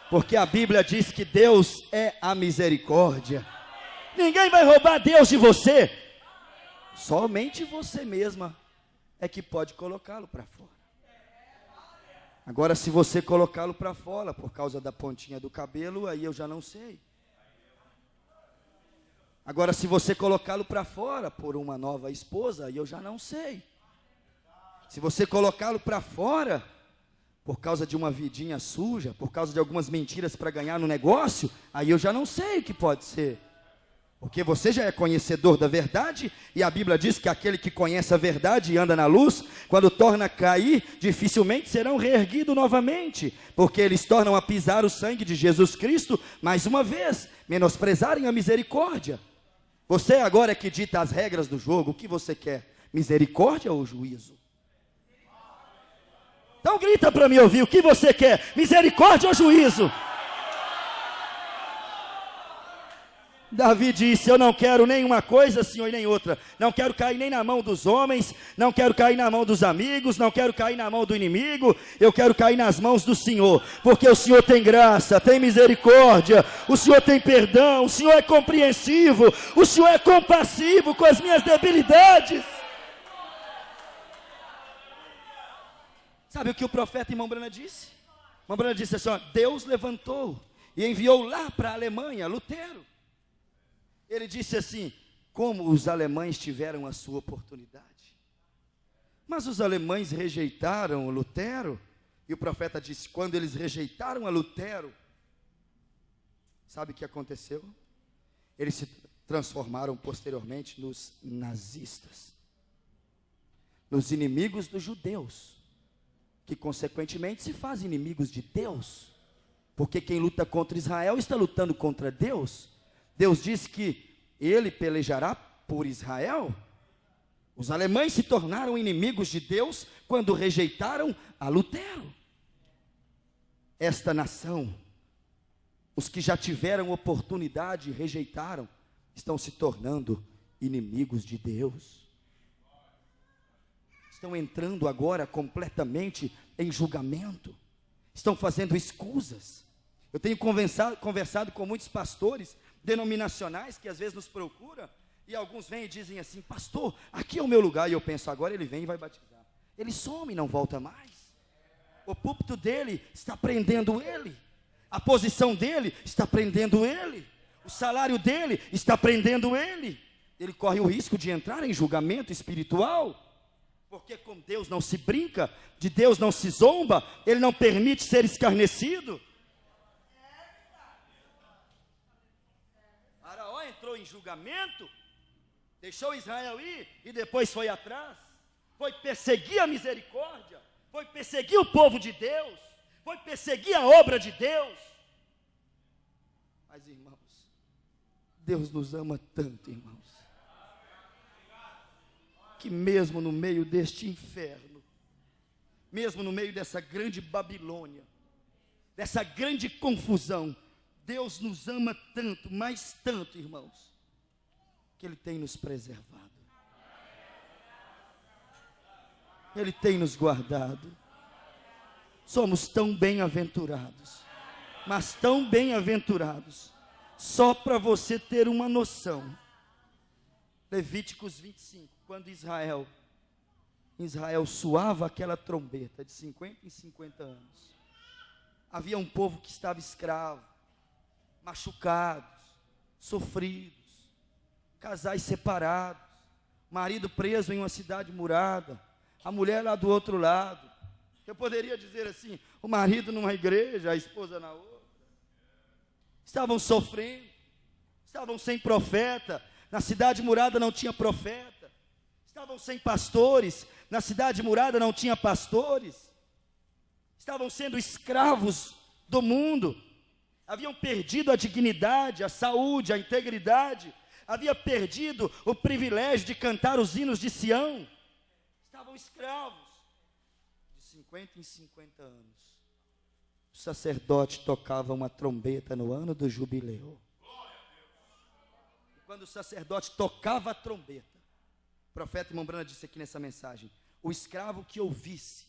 Porque a Bíblia diz que Deus é a misericórdia. Ninguém vai roubar Deus de você. Somente você mesma é que pode colocá-lo para fora. Agora, se você colocá-lo para fora por causa da pontinha do cabelo, aí eu já não sei. Agora, se você colocá-lo para fora por uma nova esposa, aí eu já não sei. Se você colocá-lo para fora por causa de uma vidinha suja, por causa de algumas mentiras para ganhar no negócio, aí eu já não sei o que pode ser. Porque você já é conhecedor da verdade, e a Bíblia diz que aquele que conhece a verdade e anda na luz, quando torna a cair, dificilmente serão reerguidos novamente, porque eles tornam a pisar o sangue de Jesus Cristo, mais uma vez, menosprezarem a misericórdia. Você agora é que dita as regras do jogo, o que você quer? Misericórdia ou juízo? Então grita para me ouvir, o que você quer? Misericórdia ou juízo? Davi disse, eu não quero nenhuma coisa, Senhor, e nem outra. Não quero cair nem na mão dos homens, não quero cair na mão dos amigos, não quero cair na mão do inimigo, eu quero cair nas mãos do Senhor, porque o Senhor tem graça, tem misericórdia, o Senhor tem perdão, o Senhor é compreensivo, o Senhor é compassivo com as minhas debilidades. Sabe o que o profeta irmão Brana disse? Irmão Brana disse assim, ó, Deus levantou e enviou lá para a Alemanha, Lutero. Ele disse assim, como os alemães tiveram a sua oportunidade. Mas os alemães rejeitaram o Lutero, e o profeta disse, quando eles rejeitaram a Lutero, sabe o que aconteceu? Eles se transformaram posteriormente nos nazistas, nos inimigos dos judeus, que consequentemente se fazem inimigos de Deus, porque quem luta contra Israel está lutando contra Deus. Deus disse que ele pelejará por Israel. Os alemães se tornaram inimigos de Deus quando rejeitaram a Lutero. Esta nação, os que já tiveram oportunidade e rejeitaram, estão se tornando inimigos de Deus. Estão entrando agora completamente em julgamento. Estão fazendo escusas. Eu tenho conversado com muitos pastores denominacionais que às vezes nos procuram, e alguns vêm e dizem assim, pastor, aqui é o meu lugar, e eu penso, agora ele vem e vai batizar. Ele some e não volta mais. O púlpito dele está prendendo ele, a posição dele está prendendo ele, o salário dele está prendendo ele. Ele corre o risco de entrar em julgamento espiritual, porque com Deus não se brinca, de Deus não se zomba, ele não permite ser escarnecido. Entrou em julgamento, deixou Israel ir e depois foi atrás, foi perseguir a misericórdia, foi perseguir o povo de Deus, foi perseguir a obra de Deus. Mas irmãos, Deus nos ama tanto, irmãos, que mesmo no meio deste inferno, mesmo no meio dessa grande Babilônia, dessa grande confusão, Deus nos ama tanto, mas tanto, irmãos, que Ele tem nos preservado. Ele tem nos guardado. Somos tão bem-aventurados. Mas tão bem-aventurados, só para você ter uma noção. Levíticos 25, quando Israel soava aquela trombeta de 50 em 50 anos, havia um povo que estava escravo, machucados, sofridos, casais separados, marido preso em uma cidade murada, a mulher lá do outro lado. Eu poderia dizer assim, o marido numa igreja, a esposa na outra. Estavam sofrendo, estavam sem profeta, na cidade murada não tinha profeta. Estavam sem pastores, na cidade murada não tinha pastores. Estavam sendo escravos do mundo. Haviam perdido a dignidade, a saúde, a integridade. Havia perdido o privilégio de cantar os hinos de Sião. Estavam escravos. De 50 em 50 anos, o sacerdote tocava uma trombeta no ano do jubileu. E quando o sacerdote tocava a trombeta, o profeta irmão Brana disse aqui nessa mensagem, o escravo que ouvisse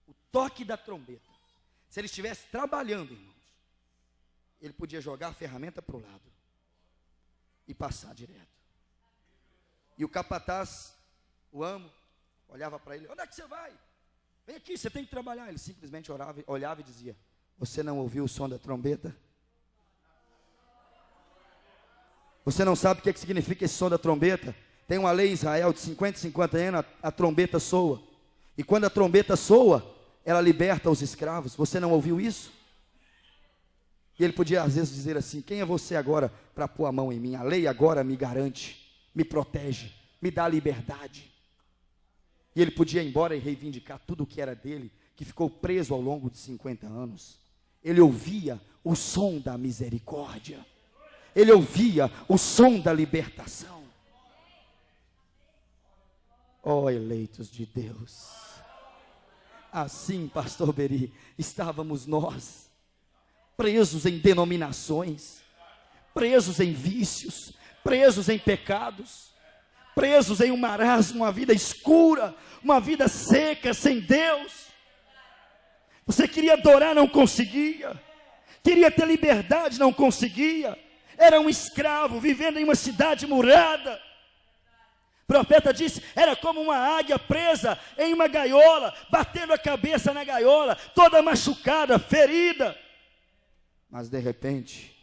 o toque da trombeta, se ele estivesse trabalhando, irmãos, ele podia jogar a ferramenta para o lado e passar direto. E o capataz, o amo, olhava para ele, onde é que você vai? Vem aqui, você tem que trabalhar. Ele simplesmente olhava e dizia, você não ouviu o som da trombeta? Você não sabe o que significa esse som da trombeta? Tem uma lei em Israel de 50 em 50 anos, a trombeta soa. E quando a trombeta soa, ela liberta os escravos. Você não ouviu isso? E ele podia às vezes dizer assim, quem é você agora para pôr a mão em mim? A lei agora me garante, me protege, me dá liberdade. E ele podia ir embora e reivindicar tudo o que era dele, que ficou preso ao longo de 50 anos. Ele ouvia o som da misericórdia. Ele ouvia o som da libertação. Ó eleitos de Deus. Assim, pastor Beri, estávamos nós, presos em denominações, presos em vícios, presos em pecados, presos em um marasmo, uma vida escura, uma vida seca, sem Deus. Você queria adorar, não conseguia. Queria ter liberdade, não conseguia. Era um escravo, vivendo em uma cidade murada. O profeta disse, era como uma águia presa em uma gaiola, batendo a cabeça na gaiola, toda machucada, ferida. Mas de repente,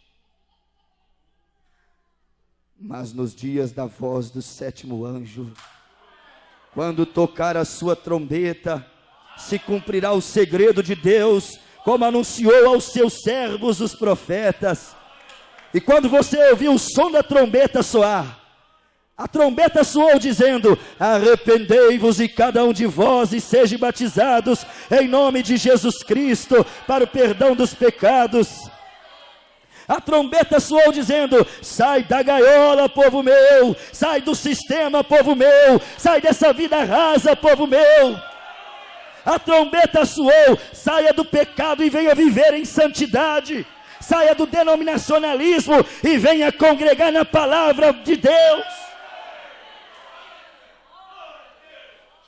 nos dias da voz do sétimo anjo, quando tocar a sua trombeta, se cumprirá o segredo de Deus, como anunciou aos seus servos os profetas. E quando você ouviu o som da trombeta soar, a trombeta soou dizendo, arrependei-vos e cada um de vós e sejam batizados em nome de Jesus Cristo para o perdão dos pecados. A trombeta soou dizendo, sai da gaiola, povo meu, sai do sistema, povo meu, sai dessa vida rasa, povo meu. A trombeta soou, saia do pecado e venha viver em santidade. Saia do denominacionalismo e venha congregar na palavra de Deus.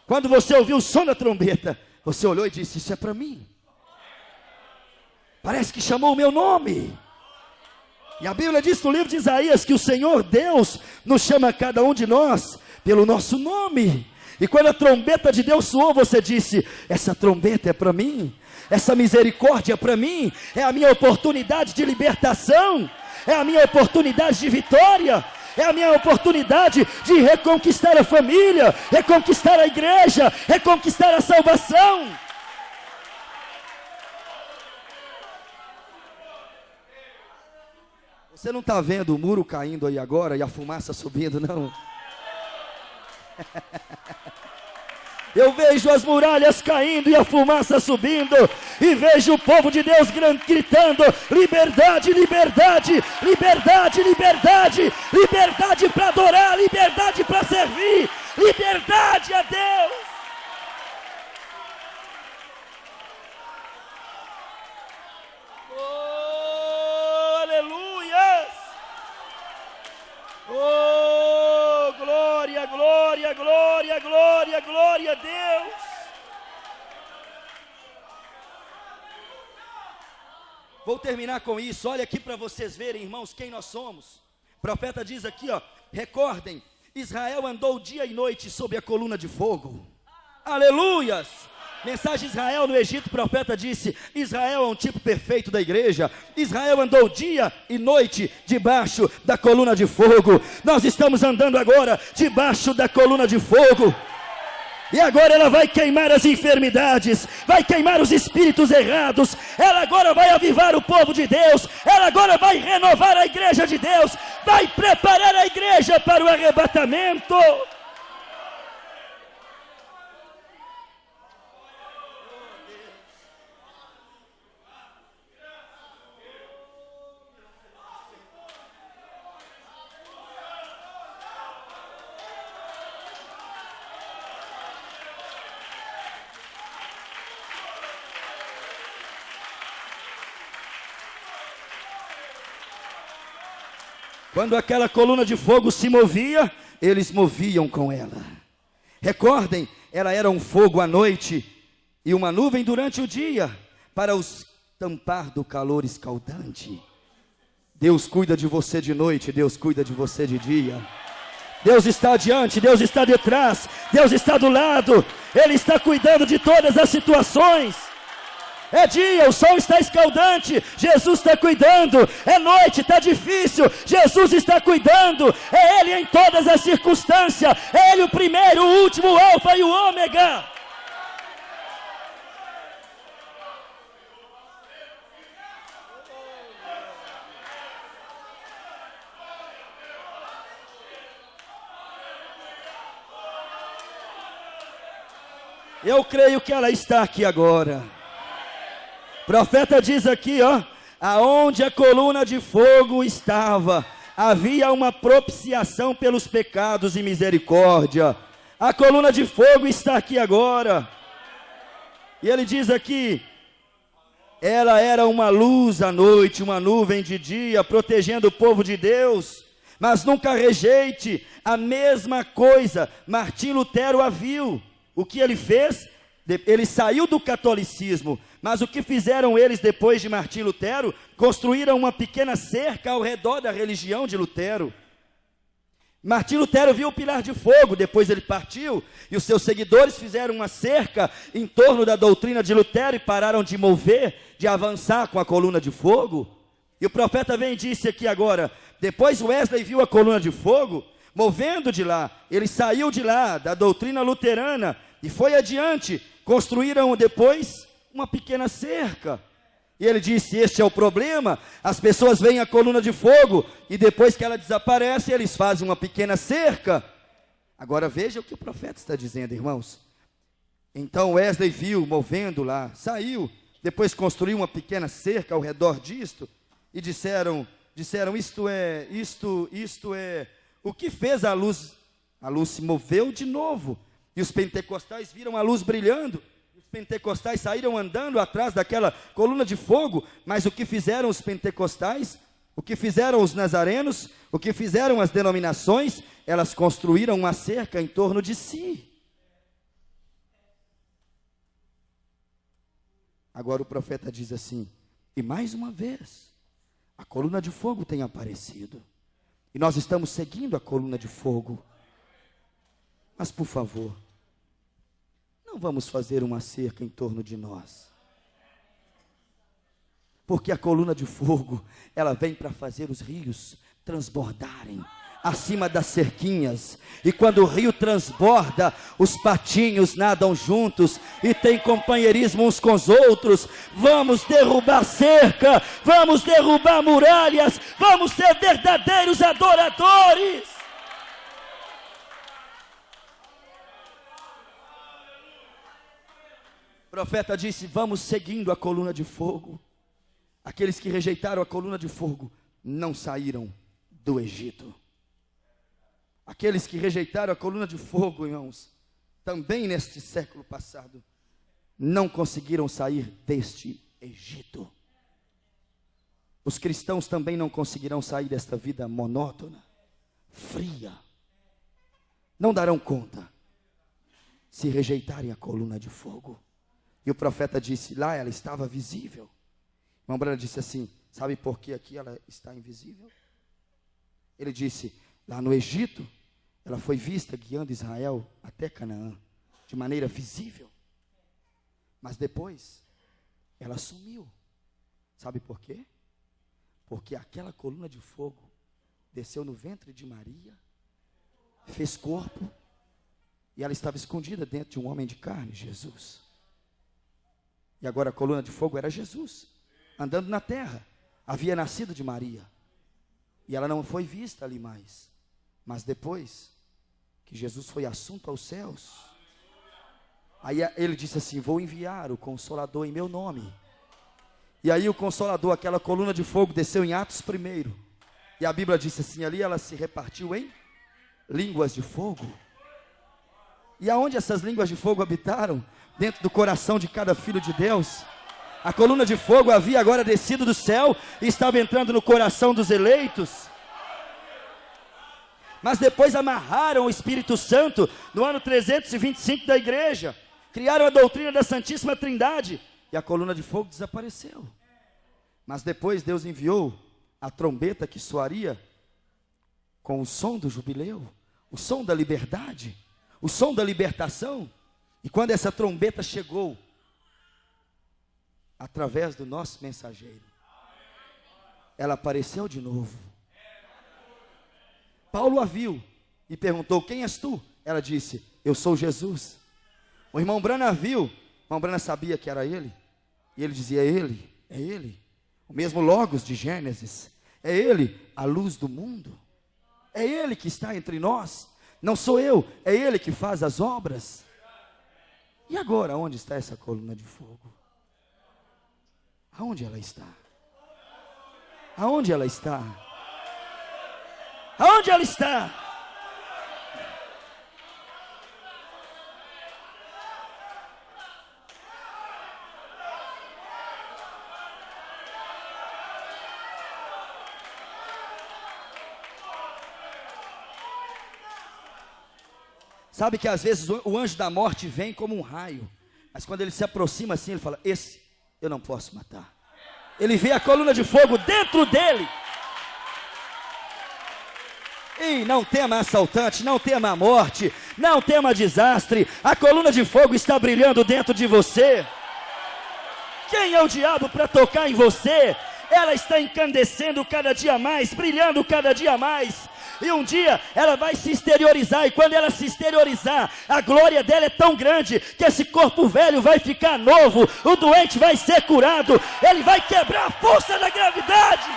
Quando você ouviu o som da trombeta, você olhou e disse, isso é para mim. Parece que chamou o meu nome. E a Bíblia diz no livro de Isaías que o Senhor Deus nos chama cada um de nós pelo nosso nome. E quando a trombeta de Deus soou, você disse, essa trombeta é para mim. Essa misericórdia é para mim. É a minha oportunidade de libertação. É a minha oportunidade de vitória. É a minha oportunidade de reconquistar a família, reconquistar a igreja, reconquistar a salvação. Você não está vendo o muro caindo aí agora e a fumaça subindo, não? Eu vejo as muralhas caindo e a fumaça subindo, e vejo o povo de Deus gritando, liberdade, liberdade, liberdade, liberdade, liberdade para adorar, liberdade para servir, liberdade a Deus. Oh, aleluia! Oh, glória, glória, glória, glória, glória a Deus. Vou terminar com isso. Olha aqui para vocês verem, irmãos, quem nós somos. O profeta diz aqui, ó, recordem, Israel andou dia e noite sob a coluna de fogo. Aleluias! Mensagem de Israel no Egito, o profeta disse, Israel é um tipo perfeito da igreja. Israel andou dia e noite debaixo da coluna de fogo. Nós estamos andando agora debaixo da coluna de fogo. E agora ela vai queimar as enfermidades, vai queimar os espíritos errados, ela agora vai avivar o povo de Deus, ela agora vai renovar a igreja de Deus, vai preparar a igreja para o arrebatamento. Quando aquela coluna de fogo se movia, eles moviam com ela. Recordem, ela era um fogo à noite e uma nuvem durante o dia, para os tampar do calor escaldante. Deus cuida de você de noite, Deus cuida de você de dia. Deus está adiante, Deus está detrás, Deus está do lado, Ele está cuidando de todas as situações. É dia, o sol está escaldante, Jesus está cuidando. É noite, está difícil, Jesus está cuidando. É Ele em todas as circunstâncias. É Ele o primeiro, o último, o alfa e o ômega. Eu creio que ela está aqui agora. O profeta diz aqui, ó, aonde a coluna de fogo estava, havia uma propiciação pelos pecados e misericórdia. A coluna de fogo está aqui agora. E ele diz aqui, ela era uma luz à noite, uma nuvem de dia, protegendo o povo de Deus. Mas nunca rejeite a mesma coisa. Martim Lutero a viu. O que ele fez? Ele saiu do catolicismo, mas o que fizeram eles depois de Martim Lutero? Construíram uma pequena cerca ao redor da religião de Lutero. Martim Lutero viu o pilar de fogo, depois ele partiu, e os seus seguidores fizeram uma cerca em torno da doutrina de Lutero e pararam de mover, de avançar com a coluna de fogo. E o profeta vem e disse aqui agora, depois Wesley viu a coluna de fogo, movendo de lá, ele saiu de lá, da doutrina luterana, e foi adiante. Construíram depois uma pequena cerca. E ele disse, este é o problema, as pessoas veem a coluna de fogo, e depois que ela desaparece, eles fazem uma pequena cerca. Agora veja o que o profeta está dizendo, irmãos. Então Wesley viu, movendo lá, saiu, depois construiu uma pequena cerca ao redor disto, e disseram, isto é, o que fez a luz se moveu de novo, e os pentecostais viram a luz brilhando, os pentecostais saíram andando atrás daquela coluna de fogo, mas o que fizeram os pentecostais, o que fizeram os nazarenos, o que fizeram as denominações, elas construíram uma cerca em torno de si. Agora o profeta diz assim, e mais uma vez, a coluna de fogo tem aparecido, e nós estamos seguindo a coluna de fogo. Mas por favor, não vamos fazer uma cerca em torno de nós. Porque a coluna de fogo, ela vem para fazer os rios transbordarem acima das cerquinhas. E quando o rio transborda, os patinhos nadam juntos e tem companheirismo uns com os outros. Vamos derrubar cerca, vamos derrubar muralhas, vamos ser verdadeiros adoradores. O profeta disse, vamos seguindo a coluna de fogo. Aqueles que rejeitaram a coluna de fogo não saíram do Egito. Aqueles que rejeitaram a coluna de fogo, irmãos, também neste século passado, não conseguiram sair deste Egito. Os cristãos também não conseguirão sair desta vida monótona, fria. Não darão conta se rejeitarem a coluna de fogo. E o profeta disse, lá ela estava visível. Irmão Branham disse assim: sabe por que aqui ela está invisível? Ele disse: lá no Egito, ela foi vista guiando Israel até Canaã, de maneira visível. Mas depois, ela sumiu. Sabe por quê? Porque aquela coluna de fogo desceu no ventre de Maria, fez corpo, e ela estava escondida dentro de um homem de carne, Jesus. E agora a coluna de fogo era Jesus, andando na terra, havia nascido de Maria. E ela não foi vista ali mais. Mas depois que Jesus foi assunto aos céus, aí ele disse assim: vou enviar o Consolador em meu nome. E aí o Consolador, aquela coluna de fogo, desceu em Atos 1. E a Bíblia disse assim: ali ela se repartiu em línguas de fogo. E aonde essas línguas de fogo habitaram? Dentro do coração de cada filho de Deus. A coluna de fogo havia agora descido do céu e estava entrando no coração dos eleitos. Mas depois amarraram o Espírito Santo no ano 325 da igreja. Criaram a doutrina da Santíssima Trindade. E a coluna de fogo desapareceu. Mas depois Deus enviou a trombeta que soaria com o som do jubileu, o som da liberdade, o som da libertação. E quando essa trombeta chegou, através do nosso mensageiro, ela apareceu de novo. Paulo a viu e perguntou: quem és tu? Ela disse: eu sou Jesus. O irmão Branham a viu. O irmão Branham sabia que era ele. E ele dizia: é ele. O mesmo Logos de Gênesis. É ele, a luz do mundo. É ele que está entre nós. Não sou eu, é ele que faz as obras. E agora, onde está essa coluna de fogo? Aonde ela está? Aonde ela está? Aonde ela está? Sabe que às vezes o anjo da morte vem como um raio, mas quando ele se aproxima assim, ele fala: esse eu não posso matar. Ele vê a coluna de fogo dentro dele. E não tema assaltante, não tema a morte, não tema desastre. A coluna de fogo está brilhando dentro de você. Quem é o diabo para tocar em você? Ela está incandescendo cada dia mais, brilhando cada dia mais. E um dia ela vai se exteriorizar. E quando ela se exteriorizar, a glória dela é tão grande que esse corpo velho vai ficar novo. O doente vai ser curado. Ele vai quebrar a força da gravidade.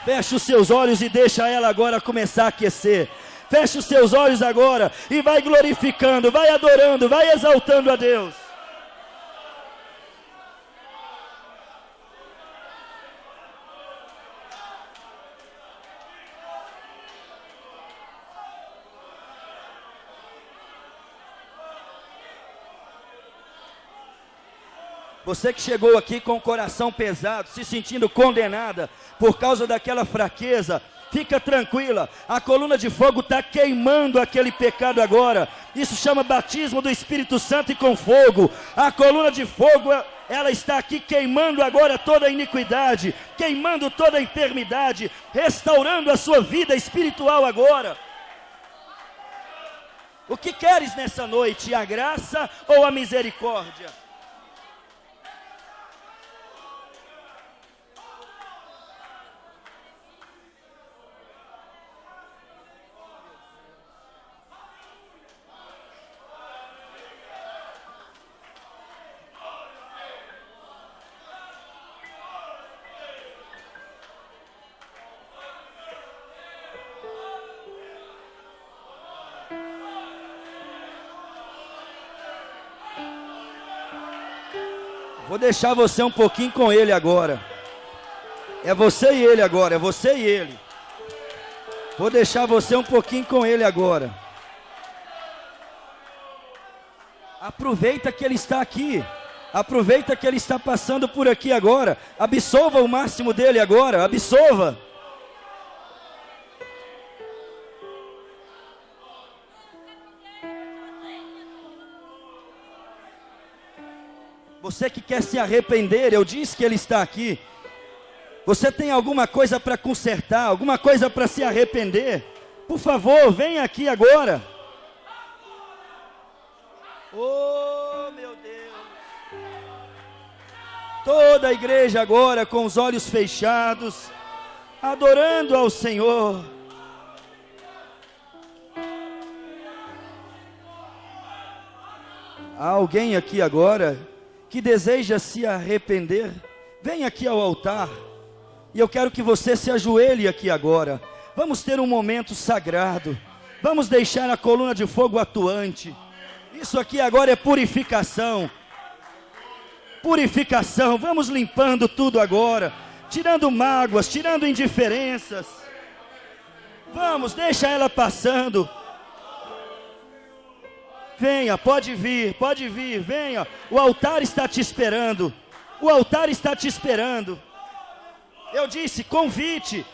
Feche os seus olhos e deixa ela agora começar a aquecer. Feche os seus olhos agora e vai glorificando, vai adorando, vai exaltando a Deus. Você que chegou aqui com o coração pesado, se sentindo condenada por causa daquela fraqueza, fica tranquila, a coluna de fogo está queimando aquele pecado agora. Isso chama batismo do Espírito Santo e com fogo. A coluna de fogo, ela está aqui queimando agora toda a iniquidade, queimando toda a enfermidade, restaurando a sua vida espiritual agora. O que queres nessa noite? A graça ou a misericórdia? Vou deixar você um pouquinho com ele agora. É você e ele agora, é você e ele. Vou deixar você um pouquinho com ele agora. Aproveita que ele está aqui. Aproveita que ele está passando por aqui agora. Absorva o máximo dele agora, absorva. Você que quer se arrepender, eu disse que Ele está aqui. Você tem alguma coisa para consertar, alguma coisa para se arrepender? Por favor, venha aqui agora. Oh, meu Deus. Toda a igreja agora com os olhos fechados, adorando ao Senhor. Há alguém aqui agora que deseja se arrepender? Vem aqui ao altar. E eu quero que você se ajoelhe aqui agora. Vamos ter um momento sagrado. Vamos deixar a coluna de fogo atuante. Isso aqui agora é purificação. Purificação. Vamos limpando tudo agora. Tirando mágoas, tirando indiferenças. Vamos, deixa ela passando. Venha, pode vir, venha. O altar está te esperando. O altar está te esperando. Eu disse, convite.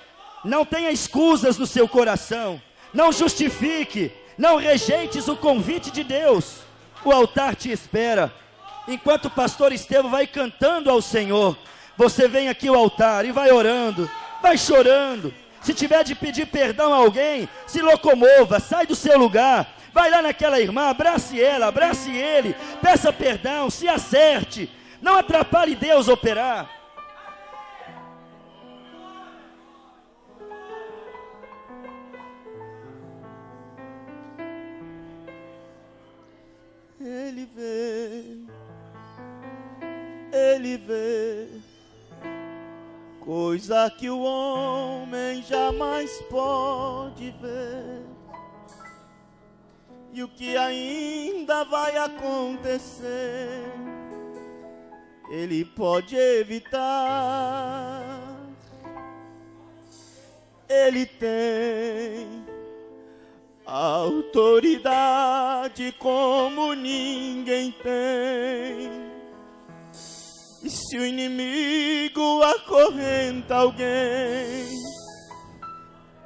Não tenha escusas no seu coração. Não justifique. Não rejeites o convite de Deus. O altar te espera. Enquanto o pastor Estevão vai cantando ao Senhor, você vem aqui ao altar e vai orando, vai chorando. Se tiver de pedir perdão a alguém, se locomova, sai do seu lugar. Vai lá naquela irmã, abrace ela, abrace ele, peça perdão, se acerte. Não atrapalhe Deus operar. Ele vê, coisa que o homem jamais pode ver. E o que ainda vai acontecer, Ele pode evitar. Ele tem autoridade como ninguém tem. E se o inimigo acorrenta alguém,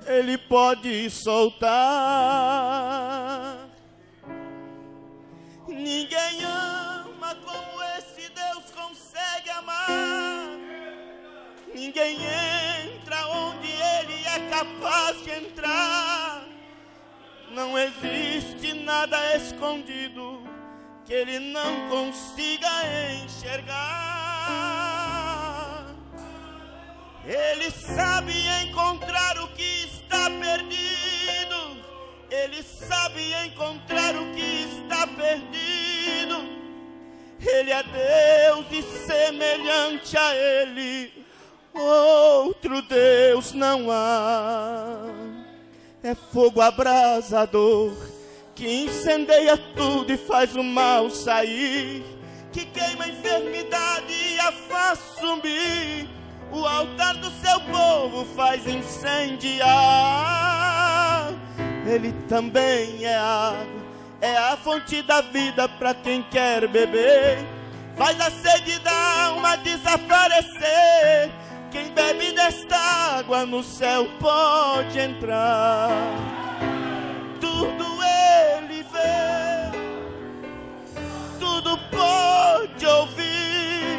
Ele pode soltar. Ninguém ama como esse Deus consegue amar. Ninguém entra onde Ele é capaz de entrar. Não existe nada escondido que Ele não consiga enxergar. Ele sabe encontrar o que está perdido. Ele sabe encontrar o que está perdido. Ele é Deus e semelhante a Ele outro Deus não há. É fogo abrasador que incendeia tudo e faz o mal sair, que queima a enfermidade e a faz sumir. O altar do seu povo faz incendiar. Ele também é água, é a fonte da vida para quem quer beber. Faz a sede da alma desaparecer. Quem bebe desta água no céu pode entrar. Tudo Ele vê, tudo pode ouvir,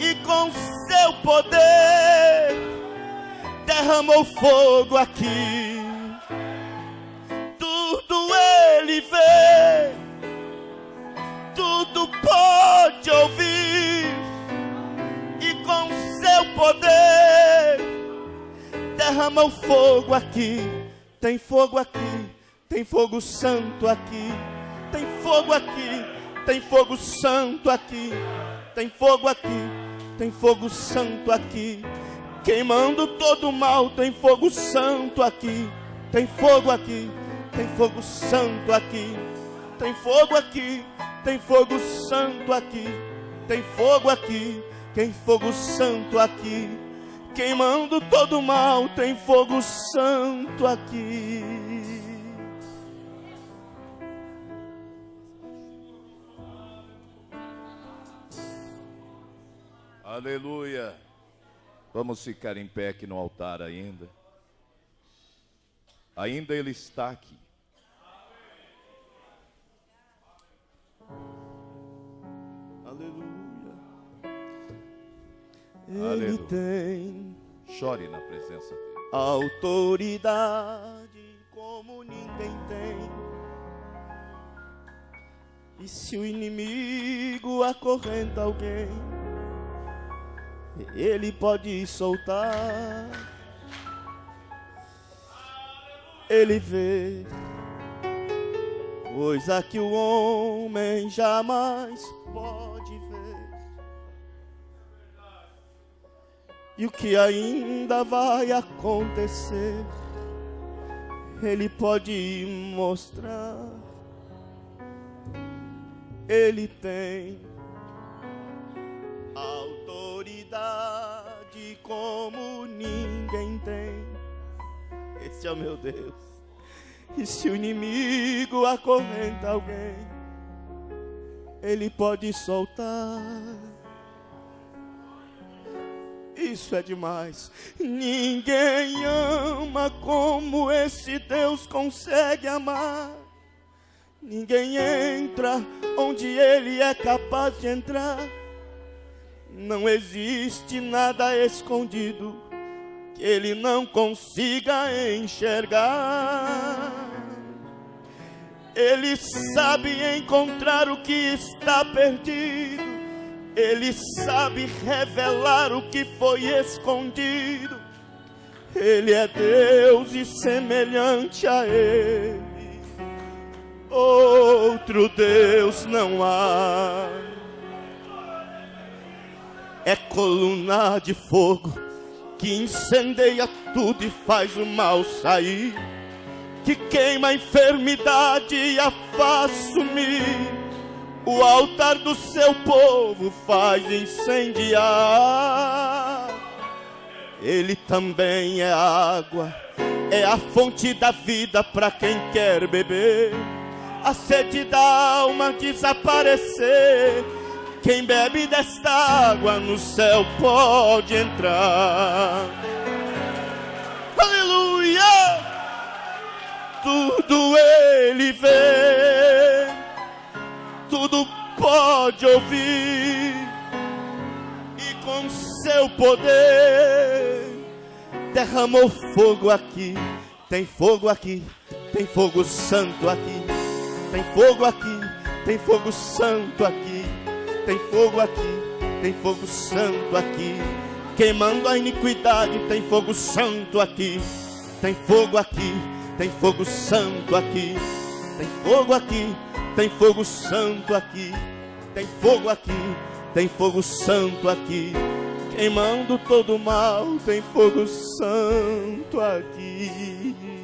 e com seu poder derramou fogo aqui. Tudo Ele vê, tudo pode ouvir, e com seu poder derramou fogo aqui. Tem fogo aqui, tem fogo santo aqui, tem fogo aqui, tem fogo santo aqui, tem fogo aqui, tem fogo santo aqui, queimando todo o mal. Tem fogo santo aqui, tem fogo aqui, tem fogo santo aqui, tem fogo aqui, tem fogo santo aqui, tem fogo aqui, tem fogo santo aqui, queimando todo o mal. Tem fogo santo aqui. Aleluia. Vamos ficar em pé aqui no altar ainda. Ainda Ele está aqui. Aleluia. Ele Aleluia. tem Chore na presença dele. autoridade como ninguém tem. E se o inimigo acorrenta alguém, ele pode soltar. Ele vê coisa que o homem jamais pode ver. E o que ainda vai acontecer, ele pode mostrar. Ele tem autoridade como ninguém tem. Esse é o meu Deus. E se o inimigo acorrenta alguém, ele pode soltar. Isso é demais. Ninguém ama como esse Deus consegue amar. Ninguém entra onde ele é capaz de entrar. Não existe nada escondido que ele não consiga enxergar. Ele sabe encontrar o que está perdido. Ele sabe revelar o que foi escondido. Ele é Deus e semelhante a ele outro Deus não há. É coluna de fogo que incendeia tudo e faz o mal sair, que queima a enfermidade e a faz sumir. O altar do seu povo faz incendiar. Ele também é água, é a fonte da vida para quem quer beber. A sede da alma desaparecer. Quem bebe desta água no céu pode entrar. Aleluia! Tudo ele vê, tudo pode ouvir, e com seu poder derramou fogo aqui. Tem fogo aqui, tem fogo santo aqui. Tem fogo aqui, tem fogo santo aqui. Tem fogo aqui, tem fogo santo aqui. Queimando a iniquidade, tem fogo santo aqui. Tem fogo aqui, tem fogo santo aqui. Tem fogo aqui, tem fogo santo aqui. Tem fogo aqui, tem fogo santo aqui. Queimando todo o mal, tem fogo santo aqui.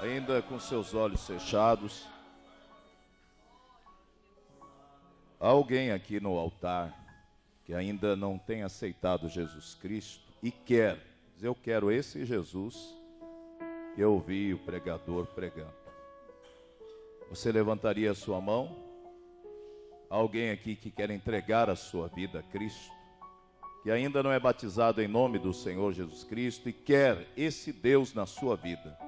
Ainda com seus olhos fechados, há alguém aqui no altar que ainda não tem aceitado Jesus Cristo e quer dizer: eu quero esse Jesus que eu ouvi o pregador pregando. Você levantaria a sua mão? Há alguém aqui que quer entregar a sua vida a Cristo, que ainda não é batizado em nome do Senhor Jesus Cristo e quer esse Deus na sua vida?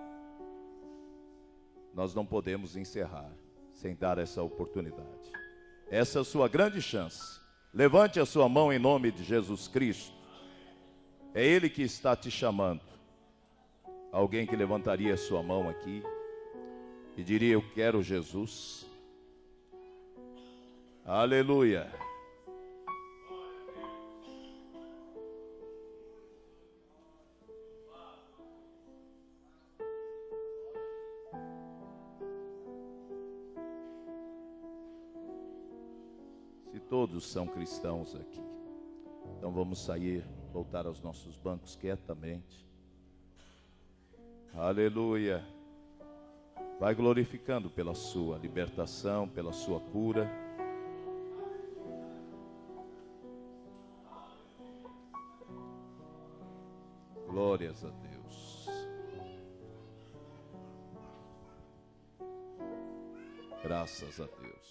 Nós não podemos encerrar sem dar essa oportunidade. Essa é a sua grande chance. Levante a sua mão em nome de Jesus Cristo. É Ele que está te chamando. Alguém que levantaria a sua mão aqui e diria: eu quero Jesus. Aleluia. Todos são cristãos aqui. Então vamos sair, voltar aos nossos bancos quietamente. Aleluia. Vai glorificando pela sua libertação, pela sua cura. Glórias a Deus. Graças a Deus.